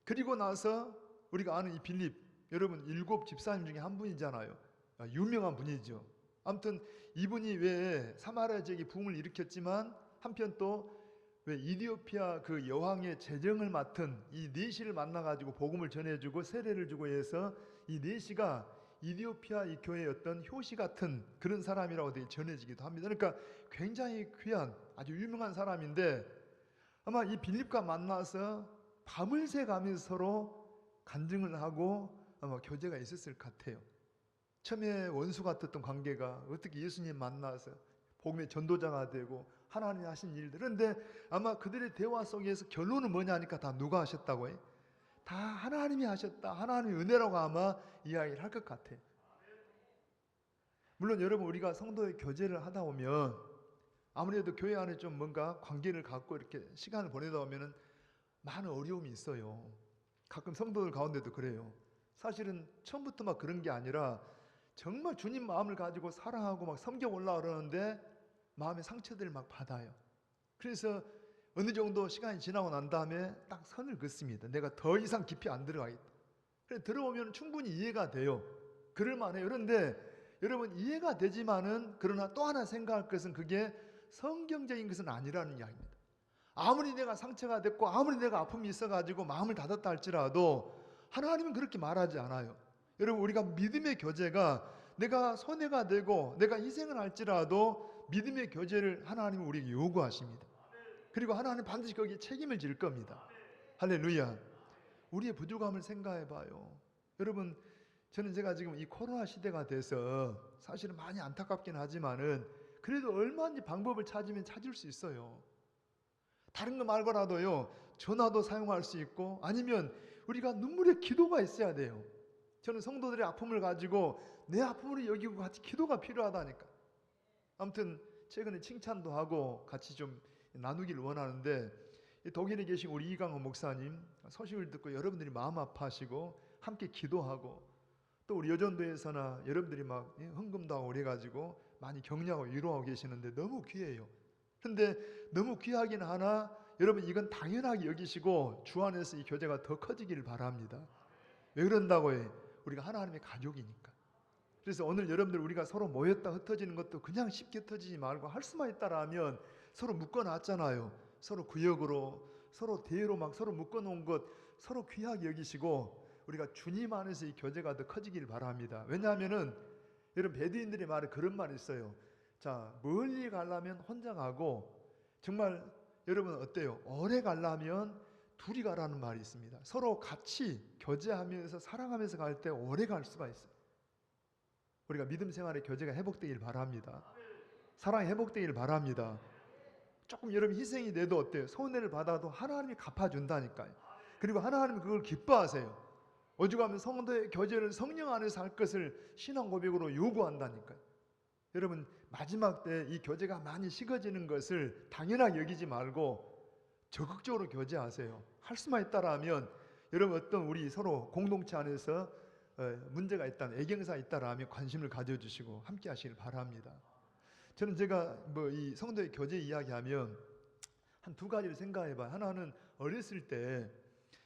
그리고 나서 우리가 아는 이 빌립, 여러분 7 집사님 중에 한 분이잖아요. 유명한 분이죠. 아무튼 이분이 왜 사마리아 지역에 부흥을 일으켰지만 한편 또 왜 이디오피아 그 여왕의 재정을 맡은 이 네시를 만나가지고 복음을 전해주고 세례를 주고 해서 이 네시가 이디오피아 이 교회의 어떤 효시 같은 그런 사람이라고 되게 전해지기도 합니다. 그러니까 굉장히 귀한 아주 유명한 사람인데 아마 이 빌립과 만나서 밤을 새가면서 서로 간증을 하고 아마 교제가 있었을 것 같아요. 처음에 원수 같았던 관계가 어떻게 예수님 만나서 복음의 전도자가 되고 하나님이 하신 일들. 그런데 아마 그들의 대화 속에서 결론은 뭐냐 하니까 다 누가 하셨다고 해요? 다 하나님이 하셨다. 하나님의 은혜라고 아마 이야기를 할 것 같아요. 물론 여러분 우리가 성도의 교제를 하다 보면 아무래도 교회 안에 좀 뭔가 관계를 갖고 이렇게 시간을 보내다 보면은 많은 어려움이 있어요. 가끔 성도들 가운데도 그래요. 사실은 처음부터 막 그런 게 아니라 정말 주님 마음을 가지고 사랑하고 막 섬겨 올라 그러는데 마음의 상처들을 막 받아요. 그래서 어느 정도 시간이 지나고 난 다음에 딱 선을 긋습니다. 내가 더 이상 깊이 안 들어가겠다. 그래 들어오면 충분히 이해가 돼요. 그럴만해요. 그런데 여러분 이해가 되지만은 그러나 또 하나 생각할 것은 그게 성경적인 것은 아니라는 이야기입니다. 아무리 내가 상처가 됐고 아무리 내가 아픔이 있어가지고 마음을 닫았다 할지라도 하나님은 그렇게 말하지 않아요. 여러분 우리가 믿음의 교제가 내가 손해가 되고 내가 희생을 할지라도 믿음의 교제를 하나님은 우리에게 요구하십니다. 그리고 하나님은 반드시 거기에 책임을 질 겁니다. 할렐루야. 우리의 부족함을 생각해 봐요. 여러분 저는 제가 지금 이 코로나 시대가 돼서 사실은 많이 안타깝긴 하지만은 그래도 얼마든지 방법을 찾으면 찾을 수 있어요. 다른 거 말고라도요 전화도 사용할 수 있고 아니면 우리가 눈물의 기도가 있어야 돼요. 저는 성도들의 아픔을 가지고 내 아픔을 여기고 같이 기도가 필요하다니까. 아무튼 최근에 칭찬도 하고 같이 좀 나누기를 원하는데 독일에 계신 우리 이강호 목사님 소식을 듣고 여러분들이 마음 아파하시고 함께 기도하고 또 우리 여전도에서나 여러분들이 막 헌금도 하고 그래가지고 많이 격려하고 위로하고 계시는데 너무 귀해요. 그런데 너무 귀하긴 하나 여러분 이건 당연하게 여기시고 주 안에서 이 교제가 더 커지기를 바랍니다. 왜 그런다고 해? 우리가 하나님의 가족이니까. 그래서 오늘 여러분들 우리가 서로 모였다 흩어지는 것도 그냥 쉽게 흩어지지 말고 할 수만 있다라면 서로 묶어놨잖아요. 서로 구역으로 서로 대로 막 서로 묶어놓은 것 서로 귀하게 여기시고 우리가 주님 안에서 이 교제가 더 커지기를 바랍니다. 왜냐하면은 여러분 베두인들의 말에 그런 말이 있어요. 자 멀리 가려면 혼자 가고 정말 여러분 어때요? 오래 가려면 둘이 가라는 말이 있습니다. 서로 같이 교제하면서 사랑하면서 갈 때 오래 갈 수가 있어요. 우리가 믿음 생활의 교제가 회복되길 바랍니다. 사랑이 회복되길 바랍니다. 조금 여러분 희생이 돼도 어때요? 손해를 받아도 하나님이 갚아준다니까요. 그리고 하나님은 그걸 기뻐하세요. 오죽하면 성도의 교제를 성령 안에서 할 것을 신앙 고백으로 요구한다니까요. 여러분 마지막 때 이 교제가 많이 식어지는 것을 당연하게 여기지 말고 적극적으로 교제하세요. 할 수만 있다라면 여러분 어떤 우리 서로 공동체 안에서 문제가 있다면 애경사가 있다라면 관심을 가져주시고 함께 하시길 바랍니다. 저는 제가 뭐 이 성도의 교제 이야기하면 한 2가지를 생각해봐요. 하나는 어렸을 때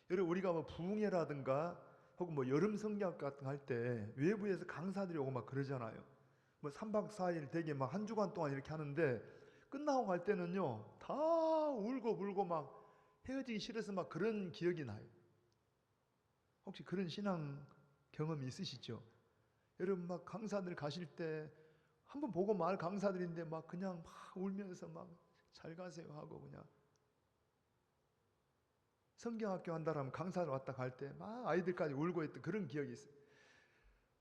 여러분 우리가 뭐 부흥회라든가 혹은 뭐 여름 성경 같은 거 할 때 외부에서 강사들이 오고 막 그러잖아요. 뭐 3박 4일 되게 막 한 주간 동안 이렇게 하는데 끝나고 갈 때는요 다 울고 불고 막 헤어지기 싫어서 막 그런 기억이 나요. 혹시 그런 신앙 경험이 있으시죠? 여러분 막 강사들 가실 때 한번 보고 말 강사들인데 막 그냥 막 울면서 막 잘 가세요 하고 그냥 성경학교 한다라면 강사를 왔다 갈 때 막 아이들까지 울고 있던 그런 기억이 있어요.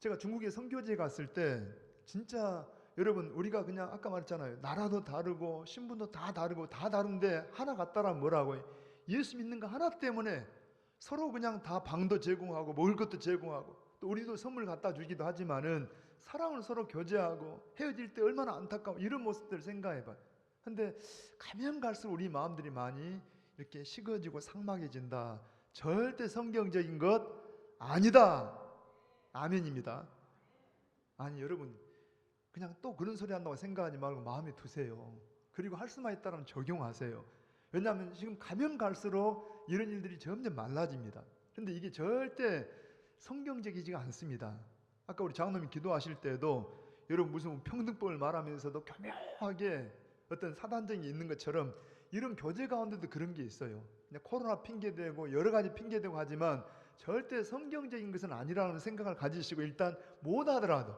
제가 중국에 선교지에 갔을 때 진짜 여러분 우리가 그냥 아까 말했잖아요. 나라도 다르고 신분도 다 다르고 다 다른데 하나 같다라면 뭐라고 해요? 예수 믿는 거 하나 때문에 서로 그냥 다 방도 제공하고 먹을 것도 제공하고 또 우리도 선물 갖다 주기도 하지만은 사랑을 서로 교제하고 헤어질 때 얼마나 안타까워 이런 모습들을 생각해봐요. 근데 가면 갈수록 우리 마음들이 많이 이렇게 식어지고 삭막해진다. 절대 성경적인 것 아니다. 아멘입니다. 아니 여러분 그냥 또 그런 소리 한다고 생각하지 말고 마음에 두세요. 그리고 할 수만 있다면 적용하세요. 왜냐하면 지금 가면 갈수록 이런 일들이 점점 많아집니다. 그런데 이게 절대 성경적이지가 않습니다. 아까 우리 장로님이 기도하실 때도 여러분 무슨 평등법을 말하면서도 교묘하게 어떤 사단적인 게 있는 것처럼 이런 교제 가운데도 그런 게 있어요. 그냥 코로나 핑계대고 여러 가지 핑계대고 하지만 절대 성경적인 것은 아니라는 생각을 가지시고 일단 못하더라도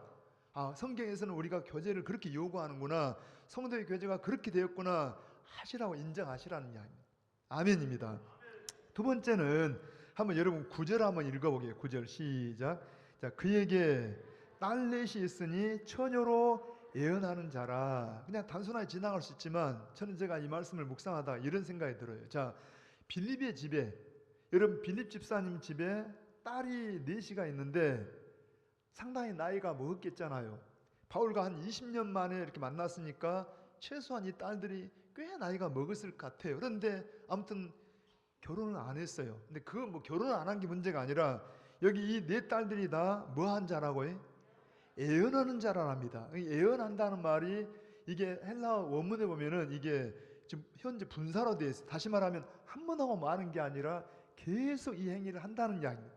성경에서는 우리가 교제를 그렇게 요구하는구나, 성도의 교제가 그렇게 되었구나 하시라고 인정하시라는 이야기입니다. 아멘입니다. 두 번째는 한번 여러분 9절 한번 읽어보게요. 9절 시작. 자, 그에게 딸넷이 있으니 처녀로 예언하는 자라. 그냥 단순하게 지나갈 수 있지만 저는 제가 이 말씀을 묵상하다가 이런 생각이 들어요. 자, 빌립의 집에, 여러분 빌립 집사님 집에 딸이 넷이가 있는데 상당히 나이가 먹었겠잖아요. 바울과 한 20년 만에 이렇게 만났으니까 최소한 이 딸들이 꽤 나이가 먹었을 것 같아요. 그런데 아무튼 결혼을 안 했어요. 근데 그거 뭐 결혼을 안 한 게 문제가 아니라 여기 이 네 딸들이 다 뭐 한 자라고요? 예언하는 자라랍니다. 예언한다는 말이 이게 헬라어 원문에 보면은 이게 지금 현재 분사로 되어 있어요. 다시 말하면 한 번 하고 마는 게 아니라 계속 이 행위를 한다는 이야기입니다.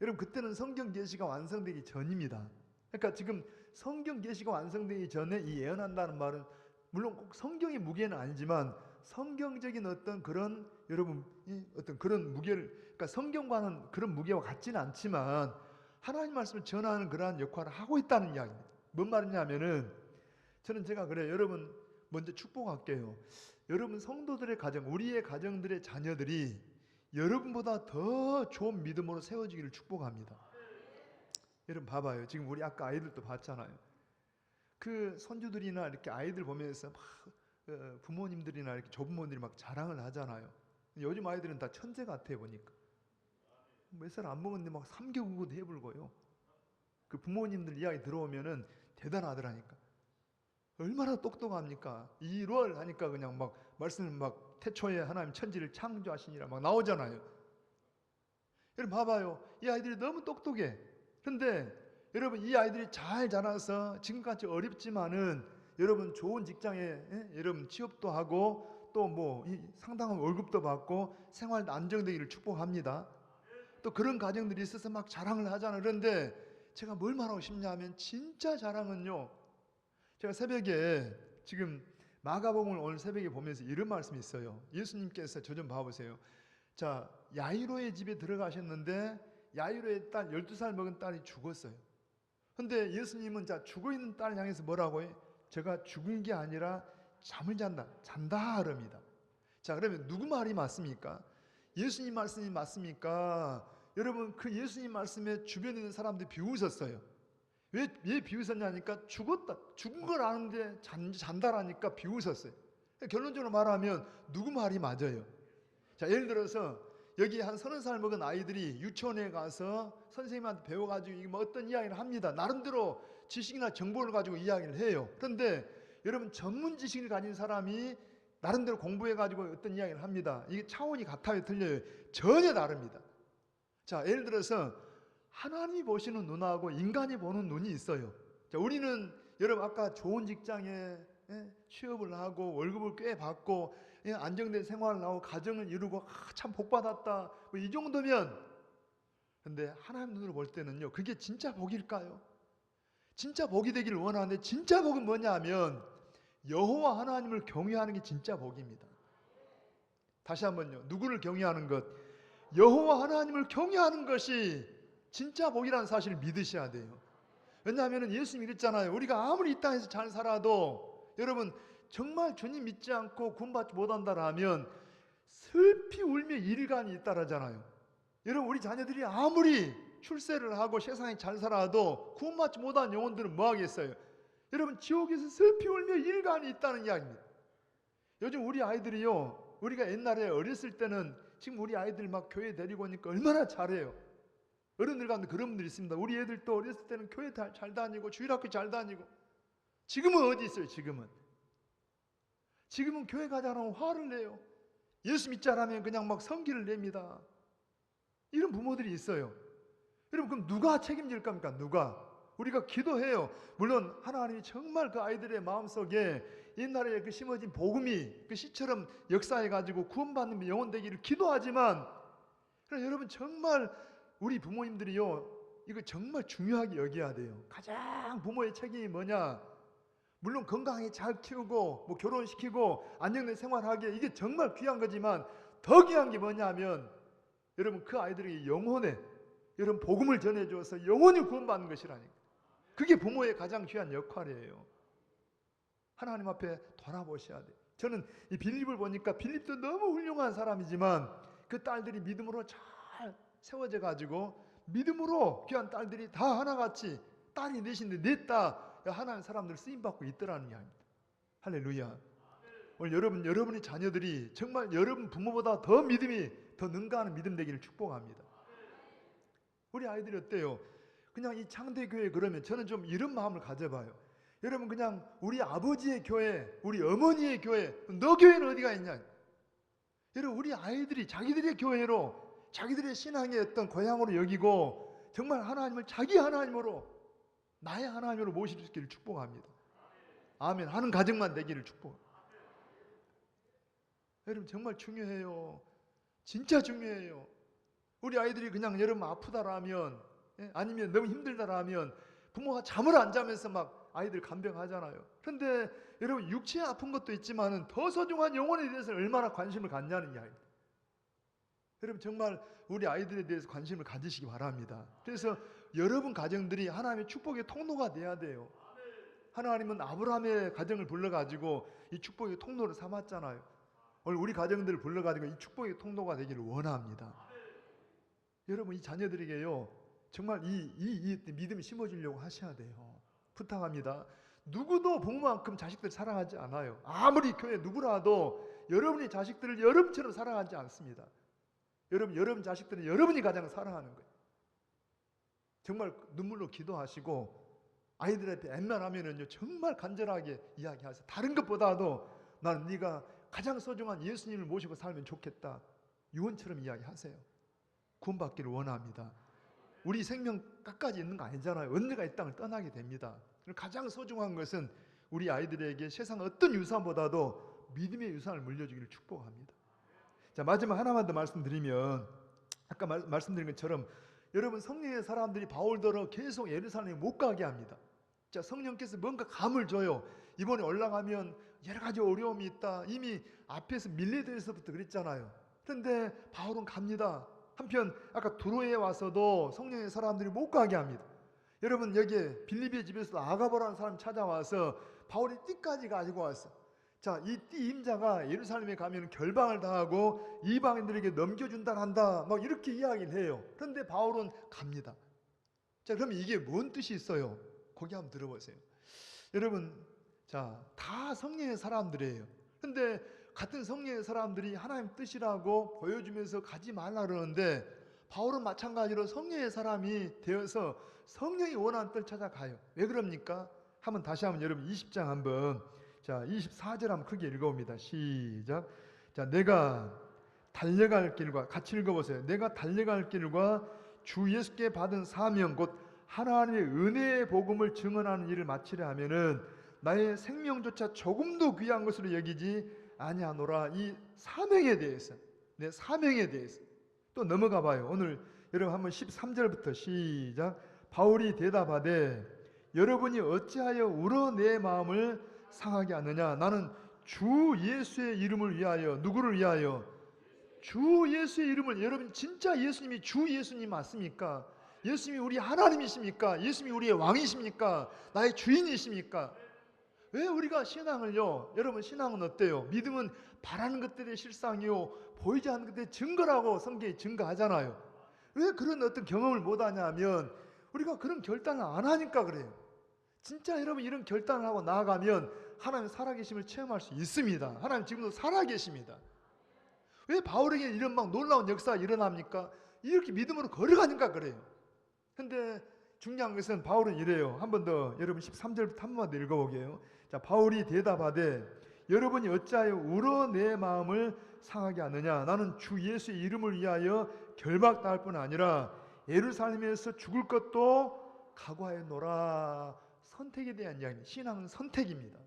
여러분 그때는 성경 계시가 완성되기 전입니다. 그러니까 지금 성경 계시가 완성되기 전에 이 예언한다는 말은 물론 꼭 성경의 무게는 아니지만 성경적인 어떤 그런 여러분 어떤 그런 무게를, 그러니까 성경과는 그런 무게와 같지는 않지만 하나님 말씀을 전하는 그러한 역할을 하고 있다는 이야기입니다. 뭔 말이냐면은 저는 제가 그래요. 여러분 먼저 축복할게요. 여러분 성도들의 가정, 우리의 가정들의 자녀들이 여러분보다 더 좋은 믿음으로 세워지기를 축복합니다. 여러분 봐봐요. 지금 우리 아까 아이들도 봤잖아요. 그 손주들이나 이렇게 아이들 보면서 막 부모님들이나 이렇게 조부모들이 막 자랑을 하잖아요. 요즘 아이들은 다 천재 같아 보니까. 몇 살 안 먹었는데 막 3개국어도 해불고요. 그 부모님들 이야기 들어오면은 대단하더라니까. 얼마나 똑똑합니까? 1월 하니까 그냥 막 말씀을 막 태초에 하나님 천지를 창조하시니라 막 나오잖아요. 여러분 봐봐요. 이 아이들이 너무 똑똑해. 그런데 여러분 이 아이들이 잘 자라서 지금까지 어렵지만은 여러분 좋은 직장에 여러분 취업도 하고 또 뭐 상당한 월급도 받고 생활도 안정되기를 축복합니다. 또 그런 가정들이 있어서 막 자랑을 하잖아요. 그런데 제가 뭘 말하고 싶냐면 진짜 자랑은요. 제가 새벽에 지금 마가복음을 오늘 새벽에 보면서 이런 말씀이 있어요. 예수님께서 저 좀 봐보세요. 자, 야이로의 집에 들어가셨는데 야이로의 딸 12살 먹은 딸이 죽었어요. 근데 예수님은 자 죽어있는 딸 향해서 뭐라고 해요? 제가 죽은 게 아니라 잠을 잔다 하랍니다. 자, 그러면 누구 말이 맞습니까? 예수님 말씀이 맞습니까? 여러분 그 예수님 말씀에 주변에 있는 사람들이 비웃었어요. 왜 비웃었냐니까 죽은 걸 아는데 잔다라니까 비웃었어요. 결론적으로 말하면 누구 말이 맞아요? 자, 예를 들어서 여기 한 30살 먹은 아이들이 유치원에 가서 선생님한테 배워가지고 뭐 어떤 이야기를 합니다. 나름대로 지식이나 정보를 가지고 이야기를 해요. 그런데 여러분 전문 지식을 가진 사람이 나름대로 공부해가지고 어떤 이야기를 합니다. 이게 차원이 같아요, 틀려요? 전혀 다릅니다. 자, 예를 들어서 하나님이 보시는 눈하고 인간이 보는 눈이 있어요. 자, 우리는 여러분 아까 좋은 직장에 취업을 하고 월급을 꽤 받고 안정된 생활을 하고 가정을 이루고 참 복받았다 뭐 이 정도면, 근데 하나님 눈으로 볼 때는요 그게 진짜 복일까요? 진짜 복이 되기를 원하는데 진짜 복은 뭐냐 하면 여호와 하나님을 경외하는 게 진짜 복입니다. 다시 한번요. 누구를 경외하는 것? 여호와 하나님을 경외하는 것이 진짜 복이라는 사실을 믿으셔야 돼요. 왜냐하면 예수님이 그랬잖아요. 우리가 아무리 이 땅에서 잘 살아도 여러분 정말 주님 믿지 않고 구원받지 못한다라면 슬피 울며 일간이 있다라잖아요. 여러분 우리 자녀들이 아무리 출세를 하고 세상에 잘 살아도 구원받지 못한 영혼들은 뭐 하겠어요? 여러분 지옥에서 슬피 울며 일간이 있다는 이야기입니다. 요즘 우리 아이들이요, 우리가 옛날에 어렸을 때는 지금 우리 아이들 막 교회 데리고 오니까 얼마나 잘해요. 어른들 가운데 그런 분들이 있습니다. 우리 애들도 어렸을 때는 교회 잘 다니고 주일학교 잘 다니고. 지금은 어디 있어요? 지금은 교회 가자라면 화를 내요. 예수 믿자라면 그냥 막 성기를 냅니다. 이런 부모들이 있어요. 여러분 그럼 누가 책임질 겁니까? 누가? 우리가 기도해요. 물론 하나님이 정말 그 아이들의 마음속에 옛날에 그 심어진 복음이 그 씨처럼 역사해 가지고 구원받는 영혼 되기를 기도하지만, 그러나 여러분 정말 우리 부모님들이요, 이거 정말 중요하게 여겨야 돼요. 가장 부모의 책임이 뭐냐? 물론 건강하게 잘 키우고 뭐 결혼시키고 안정된 생활하게, 이게 정말 귀한 거지만 더 귀한 게 뭐냐면, 여러분 그 아이들에게 영혼에 여러분 복음을 전해줘서 영혼이 구원받는 것이라니까. 그게 부모의 가장 귀한 역할이에요. 하나님 앞에 돌아보셔야 돼요. 저는 이 빌립을 보니까 빌립도 너무 훌륭한 사람이지만 그 딸들이 믿음으로 잘 세워져 가지고 믿음으로 귀한 딸들이 다 하나같이, 딸이 넷인데 넷 다 하나님 사람들 쓰임받고 있더라는 이야기입니다. 할렐루야. 오늘 여러분의 자녀들이 정말 여러분 부모보다 더 믿음이 더 능가하는 믿음 되기를 축복합니다. 우리 아이들이 어때요? 그냥 이 창대교회 그러면 저는 좀 이런 마음을 가져봐요. 여러분 그냥 우리 아버지의 교회, 우리 어머니의 교회, 너 교회는 어디가 있냐? 여러분 우리 아이들이 자기들의 교회로, 자기들의 신앙의 어떤 고향으로 여기고 정말 하나님을 자기 하나님으로, 나의 하나님으로 모실 수 있기를 축복합니다. 아멘 하는 가정만 되기를 축복합니다. 여러분 정말 중요해요. 진짜 중요해요. 우리 아이들이 그냥 여러분 아프다라면, 아니면 너무 힘들다라면 부모가 잠을 안 자면서 막 아이들 간병하잖아요. 그런데 여러분 육체에 아픈 것도 있지만 더 소중한 영혼에 대해서 얼마나 관심을 갖냐는 이야기입니다. 여러분 정말 우리 아이들에 대해서 관심을 가지시기 바랍니다. 그래서 여러분 가정들이 하나님의 축복의 통로가 돼야 돼요. 하나님은 아브라함의 가정을 불러가지고 이 축복의 통로를 삼았잖아요. 오늘 우리 가정들을 불러가지고 이 축복의 통로가 되기를 원합니다. 여러분 이 자녀들에게요 정말 이 믿음을 심어주려고 하셔야 돼요. 부탁합니다. 누구도 부모만큼 자식들 사랑하지 않아요. 아무리 교회 누구라도 여러분이 자식들을 여러분처럼 사랑하지 않습니다. 여러분 자식들은 여러분이 가장 사랑하는 거예요. 정말 눈물로 기도하시고 아이들 앞에 웬만하면은요 정말 간절하게 이야기하세요. 다른 것보다도 나는 네가 가장 소중한 예수님을 모시고 살면 좋겠다. 유언처럼 이야기하세요. 구원받기를 원합니다. 우리 생명 끝까지 있는 거 아니잖아요. 언젠가 이 땅을 떠나게 됩니다. 가장 소중한 것은 우리 아이들에게 세상 어떤 유산보다도 믿음의 유산을 물려주기를 축복합니다. 자, 마지막 하나만 더 말씀드리면, 아까 말씀드린 것처럼 여러분 성령의 사람들이 바울더러 계속 예루살렘에 못 가게 합니다. 자, 성령께서 뭔가 감을 줘요. 이번에 올라가면 여러 가지 어려움이 있다. 이미 앞에서 밀레드에서부터 그랬잖아요. 그런데 바울은 갑니다. 한편 아까 두로에 와서도 성령의 사람들이 못 가게 합니다. 여러분 여기에 빌립의 집에서 아가보라는 사람 찾아와서 바울이 띠까지 가지고 왔어. 자, 이 띠 임자가 예루살렘에 가면 결방을 당하고 이방인들에게 넘겨준다 한다 막 이렇게 이야기를 해요. 그런데 바울은 갑니다. 자, 그러면 이게 뭔 뜻이 있어요? 거기 한번 들어보세요. 여러분, 자, 다 성령의 사람들이에요. 근데 같은 성령의 사람들이 하나님 뜻이라고 보여주면서 가지 말라 그러는데 바울은 마찬가지로 성령의 사람이 되어서 성령이 원하는 뜻을 찾아가요. 왜 그럽니까? 다시 한번 여러분 20장 한번, 자 24절 한번 크게 읽어봅니다. 시작. 자, 내가 달려갈 길과, 같이 읽어보세요. 내가 달려갈 길과 주 예수께 받은 사명 곧 하나님의 은혜의 복음을 증언하는 일을 마치려 하면은 나의 생명조차 조금도 귀한 것으로 여기지 아니하노라. 이 사명에 대해서, 내 사명에 대해서 또 넘어가 봐요. 오늘 여러분 한번 13절부터 시작. 바울이 대답하되 여러분이 어찌하여 울어 내 마음을 상하게 하느냐. 나는 주 예수의 이름을 위하여. 누구를 위하여? 주 예수의 이름을. 여러분 진짜 예수님이 주 예수님 맞습니까? 예수님이 우리 하나님이십니까? 예수님이 우리의 왕이십니까? 나의 주인이십니까? 왜 우리가 신앙을요, 여러분 신앙은 어때요? 믿음은 바라는 것들의 실상이요 보이지 않는 것들의 증거라고 성경이 증거하잖아요. 왜 그런 어떤 경험을 못하냐 하면 우리가 그런 결단을 안 하니까 그래요. 진짜 여러분 이런 결단을 하고 나아가면 하나님 살아계심을 체험할 수 있습니다. 하나님 지금도 살아계십니다. 왜 바울에게 이런 막 놀라운 역사가 일어납니까? 이렇게 믿음으로 걸어가니까 그래요. 근데 중요한 것은 바울은 이래요. 한 번 더 여러분 13절부터 한 번만 더 읽어보게요. 자, 바울이 대답하되 여러분이 어찌하여 울어 내 마음을 상하게 하느냐. 나는 주 예수의 이름을 위하여 결박당할 뿐 아니라 예루살렘에서 죽을 것도 각오하였노라. 선택에 대한 이야기입니다. 신앙은 선택입니다.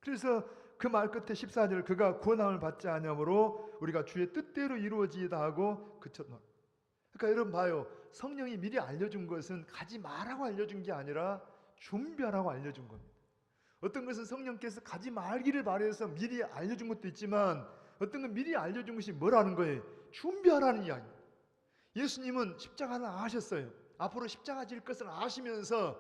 그래서 그 말 끝에 14절 그가 구원함을 받지 아니하므로 우리가 주의 뜻대로 이루어지이다 하고 그쳤노라. 그러니까 여러분 봐요. 성령이 미리 알려준 것은 가지 말라고 알려준 게 아니라 준비하라고 알려준 겁니다. 어떤 것은 성령께서 가지 말기를 바라서 미리 알려준 것도 있지만 어떤 건 미리 알려준 것이 뭐라는 거예요? 준비하라는 이야기입니다. 예수님은 십자가를 아셨어요. 앞으로 십자가 질 것을 아시면서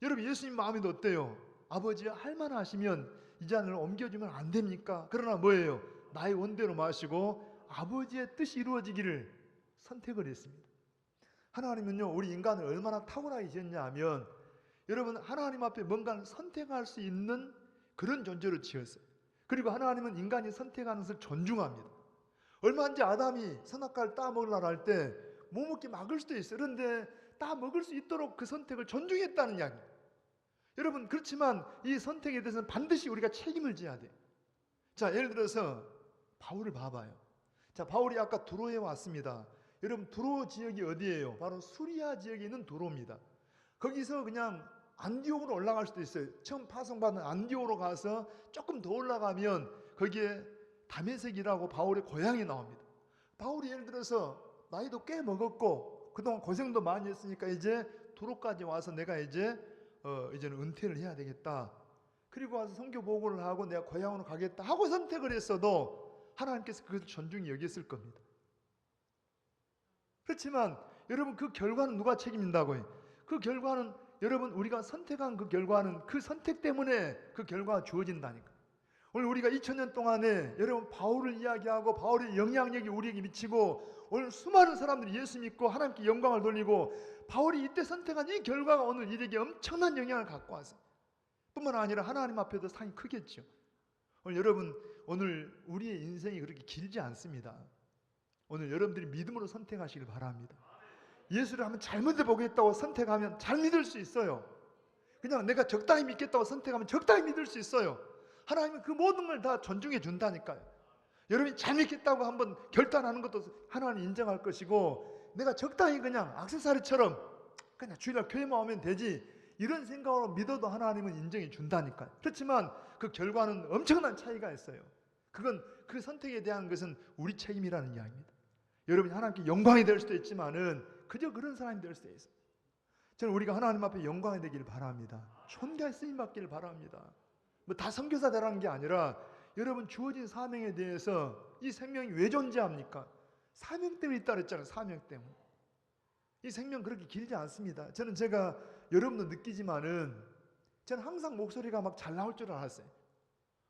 여러분 예수님 마음에도 어때요? 아버지 할만하시면 이 잔을 옮겨주면 안 됩니까? 그러나 뭐예요? 나의 원대로 마시고 아버지의 뜻이 이루어지기를 선택을 했습니다. 하나님은요 우리 인간을 얼마나 탁월하게 지었냐 하면 여러분 하나님 앞에 뭔가를 선택할 수 있는 그런 존재로 지었어요. 그리고 하나님은 인간이 선택하는 것을 존중합니다. 얼마든지 아담이 선악과를 따먹으려고 할 때 못 먹게 막을 수도 있어요. 그런데 따 먹을 수 있도록 그 선택을 존중했다는 이야기입니다. 여러분 그렇지만 이 선택에 대해서는 반드시 우리가 책임을 져야 돼요. 자 예를 들어서 바울을 봐봐요. 자 바울이 아까 두로에 왔습니다. 여러분 두로 지역이 어디예요? 바로 수리아 지역에 있는 두로입니다. 거기서 그냥 안디옥으로 올라갈 수도 있어요. 처음 파송받은 안디옥으로 가서 조금 더 올라가면 거기에 다메섹이라고 바울의 고향이 나옵니다. 바울이 예를 들어서 나이도 꽤 먹었고 그동안 고생도 많이 했으니까 이제 두로까지 와서 내가 이제는 은퇴를 해야 되겠다. 그리고 와서 선교 보고를 하고 내가 고향으로 가겠다 하고 선택을 했어도 하나님께서 그것을 존중히 여겼을 겁니다. 그렇지만 여러분 그 결과는 누가 책임진다고요? 그 결과는 여러분 우리가 선택한 그 결과는 그 선택 때문에 그 결과가 주어진다니까. 오늘 우리가 2000년 동안에 여러분 바울을 이야기하고 바울의 영향력이 우리에게 미치고 오늘 수많은 사람들이 예수 믿고 하나님께 영광을 돌리고 바울이 이때 선택한 이 결과가 오늘 이에게 엄청난 영향을 갖고 왔어요. 뿐만 아니라 하나님 앞에도 상이 크겠죠. 오늘 여러분 오늘 우리의 인생이 그렇게 길지 않습니다. 오늘 여러분들이 믿음으로 선택하시길 바랍니다. 예수를 한번 잘 믿어보겠다고 선택하면 잘 믿을 수 있어요. 그냥 내가 적당히 믿겠다고 선택하면 적당히 믿을 수 있어요. 하나님은 그 모든 걸 다 존중해 준다니까요. 여러분이 잘 믿겠다고 한번 결단하는 것도 하나님 인정할 것이고 내가 적당히 그냥 액세서리처럼 그냥 주일날 교회만 오면 되지 이런 생각으로 믿어도 하나님은 인정해 준다니까요. 그렇지만 그 결과는 엄청난 차이가 있어요. 그건 그 선택에 대한 것은 우리 책임이라는 이야기입니다. 여러분이 하나님께 영광이 될 수도 있지만은 그저 그런 사람이 될 수 있어요. 저는 우리가 하나님 앞에 영광이 되기를 바랍니다. 존귀한 쓰임 받기를 바랍니다. 뭐 다 선교사 되라는 게 아니라 여러분 주어진 사명에 대해서 이 생명이 왜 존재합니까? 사명 때문에 있다 그랬잖아요. 사명 때문에. 이 생명 그렇게 길지 않습니다. 저는 제가 여러분도 느끼지만은 저는 항상 목소리가 막 잘 나올 줄 알았어요.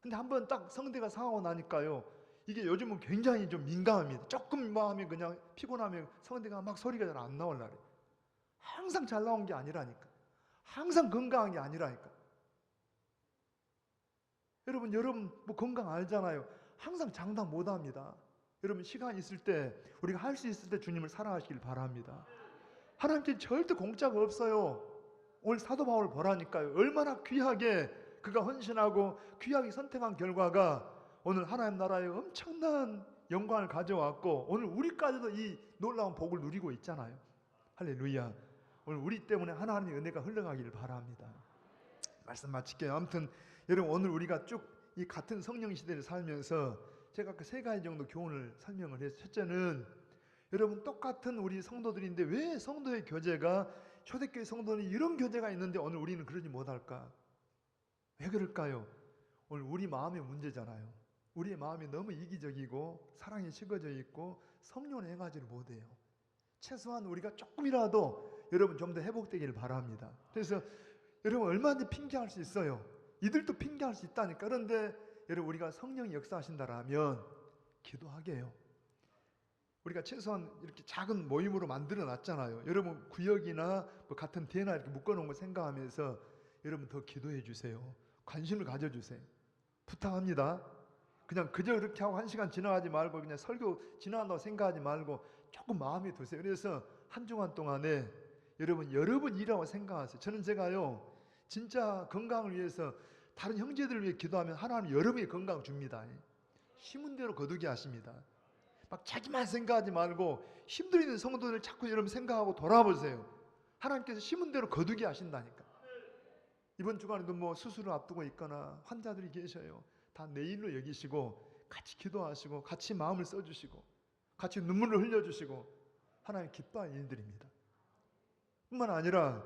근데 한번 딱 성대가 상하고 나니까요. 이게 요즘은 굉장히 좀 민감합니다. 조금 뭐 하면 그냥 피곤하면 성대가 막 소리가 잘 안 나올라 그래요. 항상 잘 나온 게 아니라니까. 항상 건강한 게 아니라니까. 여러분 뭐 건강 알잖아요. 항상 장담 못 합니다. 여러분 시간 있을 때 우리가 할 수 있을 때 주님을 사랑하시길 바랍니다. 하나님께 절대 공짜가 없어요. 오늘 사도 바울 보라니까요. 얼마나 귀하게 그가 헌신하고 귀하게 선택한 결과가 오늘 하나님 나라에 엄청난 영광을 가져왔고 오늘 우리까지도 이 놀라운 복을 누리고 있잖아요. 할렐루야. 오늘 우리 때문에 하나님의 은혜가 흘러가기를 바랍니다. 말씀 마칠게요. 아무튼 여러분 오늘 우리가 쭉 이 같은 성령 시대를 살면서 제가 그 세 가지 정도 교훈을 설명을 해서 첫째는 여러분 똑같은 우리 성도들인데 왜 성도의 교제가 초대교회 성도는 이런 교제가 있는데 오늘 우리는 그러지 못할까? 왜 그럴까요? 오늘 우리 마음의 문제잖아요. 우리의 마음이 너무 이기적이고 사랑이 식어져 있고 성령을 행하지를 못해요. 최소한 우리가 조금이라도 여러분 좀 더 회복되기를 바랍니다. 그래서 여러분 얼마든지 핑계할 수 있어요. 이들도 핑계할 수 있다니까. 그런데 여러분 우리가 성령이 역사하신다라면 기도하게 해요. 우리가 최소한 이렇게 작은 모임으로 만들어 놨잖아요. 여러분 구역이나 뭐 같은 대나 이렇게 묶어놓은 거 생각하면서 여러분 더 기도해 주세요. 관심을 가져주세요. 부탁합니다. 그냥 그저 이렇게 하고 1시간 지나가지 말고 그냥 설교 지나간다고 생각하지 말고 조금 마음에 두세요. 그래서 한 주간 동안에 여러분 일이라고 생각하세요. 저는 제가요 진짜 건강을 위해서 다른 형제들을 위해 기도하면 하나님 여러분의 건강 줍니다. 힘은 대로 거두게 하십니다. 막 자기만 생각하지 말고 힘들어 있는 성도들 자꾸 여러분 생각하고 돌아보세요. 하나님께서 힘은 대로 거두게 하신다니까. 이번 주간에도 뭐 수술을 앞두고 있거나 환자들이 계셔요. 다 내일로 여기시고 같이 기도하시고 같이 마음을 써주시고 같이 눈물을 흘려주시고 하나님 기뻐할 일들입니다. 뿐만 아니라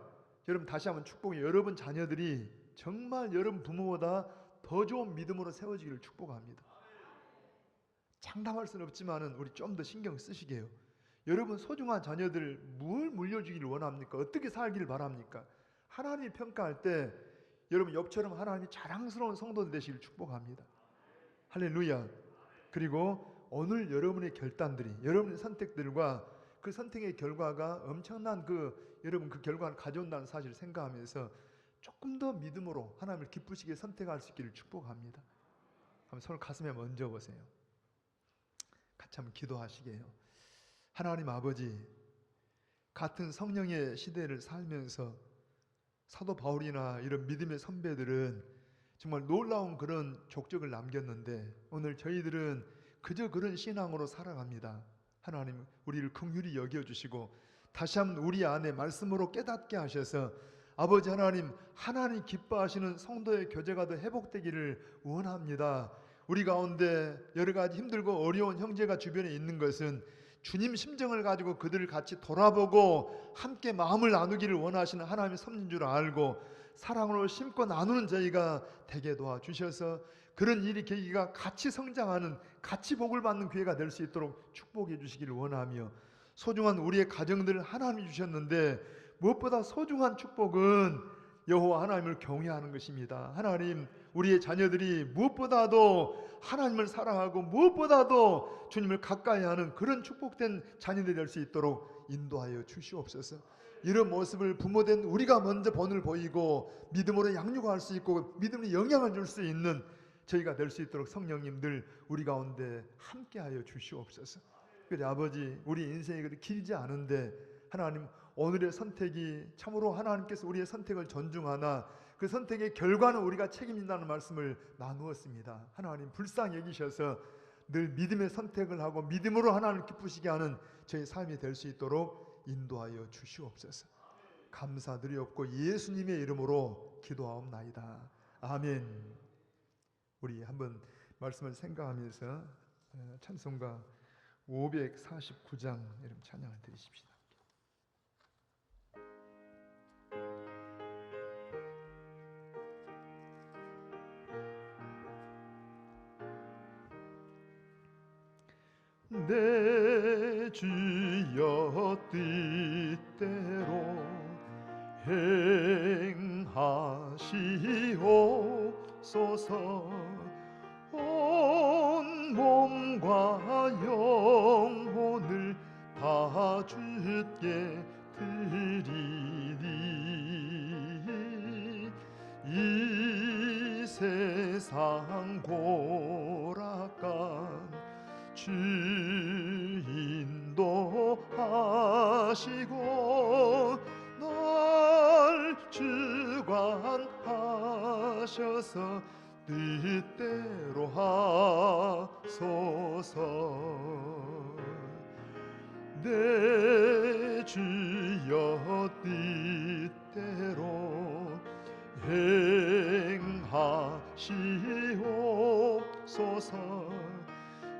여러분 다시 한번 축복해. 여러분 자녀들이 정말 여러분 부모보다 더 좋은 믿음으로 세워지기를 축복합니다. 장담할 수는 없지만은 우리 좀 더 신경 쓰시게요. 여러분 소중한 자녀들 뭘 물려주기를 원합니까? 어떻게 살기를 바랍니까? 하나님이 평가할 때 여러분 욥처럼 하나님이 자랑스러운 성도들 되시길 축복합니다. 할렐루야. 그리고 오늘 여러분의 결단들이, 여러분의 선택들과 그 선택의 결과가 엄청난 여러분 그 결과를 가져온다는 사실을 생각하면서 조금 더 믿음으로 하나님을 기쁘시게 선택할 수 있기를 축복합니다. 한번 손을 가슴에 얹어 보세요. 같이 한번 기도하시게요. 하나님 아버지, 같은 성령의 시대를 살면서 사도 바울이나 이런 믿음의 선배들은 정말 놀라운 그런 족적을 남겼는데 오늘 저희들은 그저 그런 신앙으로 살아갑니다. 하나님 우리를 긍휼히 여겨주시고 다시 한번 우리 안에 말씀으로 깨닫게 하셔서 아버지 하나님 기뻐하시는 성도의 교제가 더 회복되기를 원합니다. 우리 가운데 여러 가지 힘들고 어려운 형제가 주변에 있는 것은 주님 심정을 가지고 그들을 같이 돌아보고 함께 마음을 나누기를 원하시는 하나님의 섭리인 줄 알고 사랑으로 심고 나누는 저희가 되게 도와주셔서 그런 일이 계기가 같이 성장하는, 같이 복을 받는 기회가 될 수 있도록 축복해 주시기를 원하며 소중한 우리의 가정들을 하나님이 주셨는데 무엇보다 소중한 축복은 여호와 하나님을 경외하는 것입니다. 하나님 우리의 자녀들이 무엇보다도 하나님을 사랑하고 무엇보다도 주님을 가까이 하는 그런 축복된 자녀들이 될 수 있도록 인도하여 주시옵소서. 이런 모습을 부모된 우리가 먼저 본을 보이고 믿음으로 양육할 수 있고 믿음의 영향을 줄 수 있는 저희가 될 수 있도록 성령님 늘 우리 가운데 함께하여 주시옵소서. 그래 아버지 우리 인생이 그렇게 길지 않은데 하나님 오늘의 선택이 참으로 하나님께서 우리의 선택을 존중하나 그 선택의 결과는 우리가 책임진다는 말씀을 나누었습니다. 하나님 불쌍히 여기셔서 늘 믿음의 선택을 하고 믿음으로 하나님을 기쁘시게 하는 저희 삶이 될 수 있도록 인도하여 주시옵소서. 감사드리옵고 예수님의 이름으로 기도하옵나이다. 아멘. 우리 한번 말씀을 생각하면서 찬송가 549장 이름 찬양을 드리십시다. 내 주여 뜻대로 행하시옵소서. 온 몸과 영혼을 다 주께 드리니 이 세상 고락간 주 인도하시고 날 주관하셔서 뜻대로 하소서. 내 주여 뜻대로 행하시옵소서.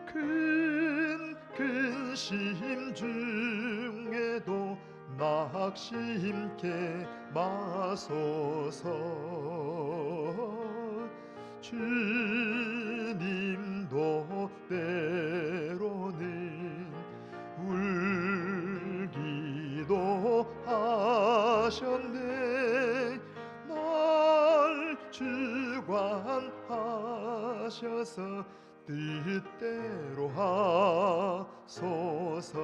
큰 근심 중에도 낙심케 마소서. 주님도 때로는 울기도 하셨네. 날 주관하셔서 뜻대로 하소서.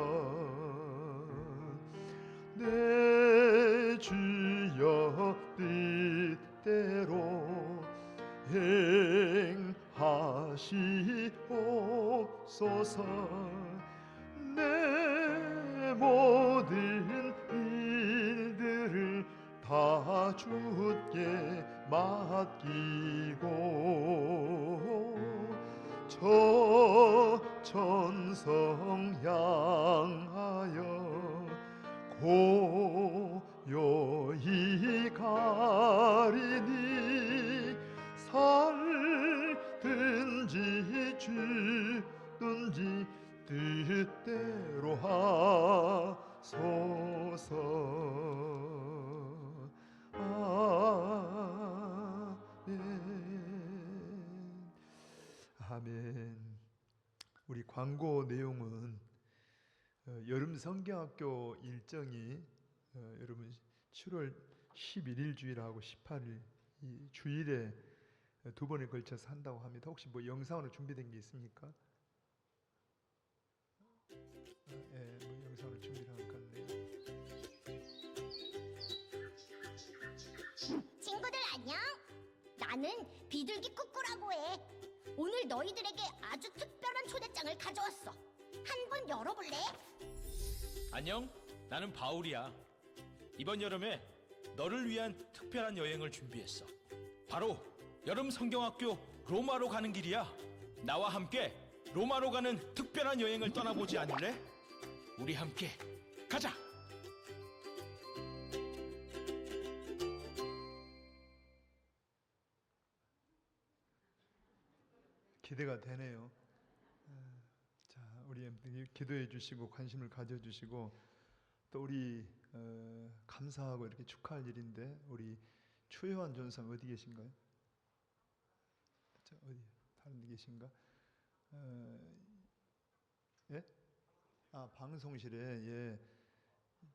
내 주여 뜻대로 행하시옵소서. 내 모든 일들을 다 주께 맡기고 저 천성 향하여 고요히 가리니 주시든지 뜻대로 하소서. 아멘. 아멘. 우리 광고 내용은 여름 성경학교 일정이 여러분 7월 11일 주일하고 18일 이 주일에 두 번에 걸쳐서 한다고 합니다. 혹시 뭐 영상으로 준비된 게 있습니까? 예, 뭐 영상으로 준비를 할 것 같네요. 친구들 안녕. 나는 비둘기 꾸꾸라고 해. 오늘 너희들에게 아주 특별한 초대장을 가져왔어. 한번 열어볼래? 안녕, 나는 바울이야. 이번 여름에 너를 위한 특별한 여행을 준비했어. 바로 여름 성경학교 로마로 가는 길이야. 나와 함께 로마로 가는 특별한 여행을 떠나보지 않을래? 우리 함께 가자. 기대가 되네요. 자, 우리 기도해 주시고 관심을 가져 주시고 또 우리 감사하고 이렇게 축하할 일인데 우리 추요한 전사 어디 계신가요? 자, 어디 다른 데 계신가? 예? 아, 방송실에. 예.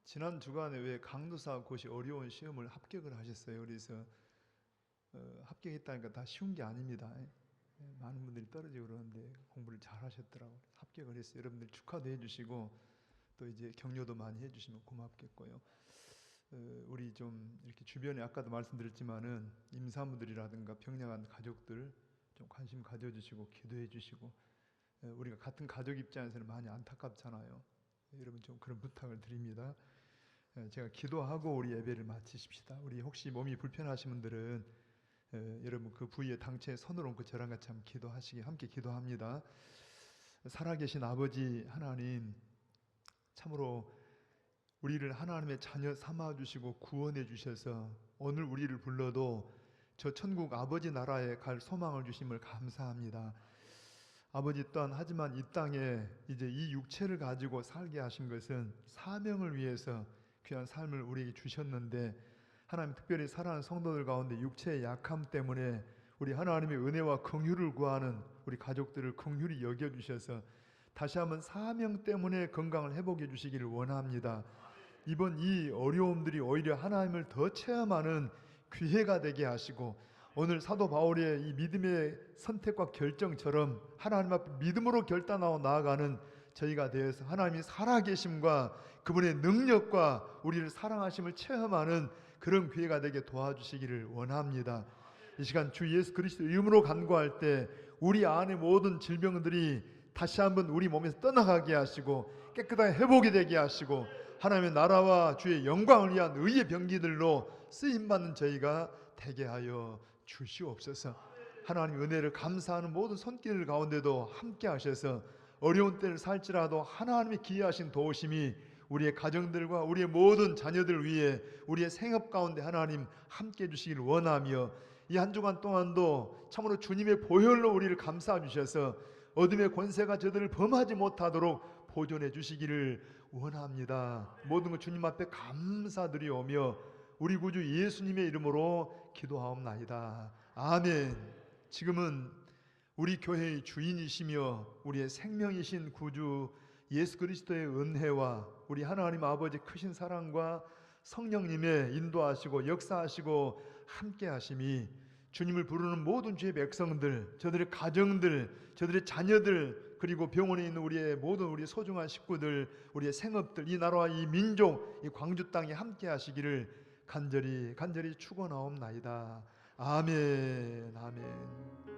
지난 주간에 왜 강도사 고시 어려운 시험을 합격을 하셨어요. 그래서 합격했다니까 다 쉬운 게 아닙니다. 예, 많은 분들이 떨어지고 그러는데 공부를 잘 하셨더라고요. 합격을 했어요. 여러분들 축하도 해주시고 또 이제 격려도 많이 해주시면 고맙겠고요. 우리 좀 이렇게 주변에 아까도 말씀드렸지만은 임산부들이라든가 병량한 가족들 좀 관심 가져주시고 기도해 주시고 우리가 같은 가족 입장에서는 많이 안타깝잖아요. 여러분 좀 그런 부탁을 드립니다. 제가 기도하고 우리 예배를 마치십시다. 우리 혹시 몸이 불편하신 분들은 여러분 그 부위에 당체에 손을 얹고 저랑 같이 한번 기도하시기 함께 기도합니다. 살아계신 아버지 하나님, 참으로 우리를 하나님의 자녀 삼아 주시고 구원해 주셔서 오늘 우리를 불러도 저 천국 아버지 나라에 갈 소망을 주심을 감사합니다. 아버지 또한 하지만 이 땅에 이제 이 육체를 가지고 살게 하신 것은 사명을 위해서 귀한 삶을 우리에게 주셨는데 하나님 특별히 사랑하는 성도들 가운데 육체의 약함 때문에 우리 하나님의 은혜와 긍휼을 구하는 우리 가족들을 긍휼히 여겨주셔서 다시 한번 사명 때문에 건강을 회복해 주시기를 원합니다. 이번 이 어려움들이 오히려 하나님을 더 체험하는 기회가 되게 하시고 오늘 사도 바울의 이 믿음의 선택과 결정처럼 하나님 앞에 믿음으로 결단하고 나아가는 저희가 되어서 하나님이 살아계심과 그분의 능력과 우리를 사랑하심을 체험하는 그런 기회가 되게 도와주시기를 원합니다. 이 시간 주 예수 그리스도 이름으로 간구할 때 우리 안의 모든 질병들이 다시 한번 우리 몸에서 떠나가게 하시고 깨끗하게 회복이 되게 하시고 하나님의 나라와 주의 영광을 위한 의의 병기들로 쓰임받는 저희가 되게 하여 주시옵소서. 하나님 은혜를 감사하는 모든 손길 가운데도 함께 하셔서 어려운 때를 살지라도 하나님의 기이하신 도우심이 우리의 가정들과 우리의 모든 자녀들 위해 우리의 생업 가운데 하나님 함께 해주시기를 원하며 이 한 주간 동안도 참으로 주님의 보혈로 우리를 감싸 주셔서 어둠의 권세가 저들을 범하지 못하도록 보존해 주시기를 원합니다. 모든 것 주님 앞에 감사드리오며 우리 구주 예수님의 이름으로 기도하옵나이다. 아멘. 지금은 우리 교회의 주인이시며 우리의 생명이신 구주 예수 그리스도의 은혜와 우리 하나님 아버지 크신 사랑과 성령님의 인도하시고 역사하시고 함께 하심이 주님을 부르는 모든 주의 백성들, 저들의 가정들, 저들의 자녀들, 그리고 병원에 있는 우리의 모든 우리 소중한 식구들, 우리의 생업들, 이 나라와 이 민족, 이 광주 땅에 함께 하시기를 간절히 축원하옵나이다. 아멘. 아멘.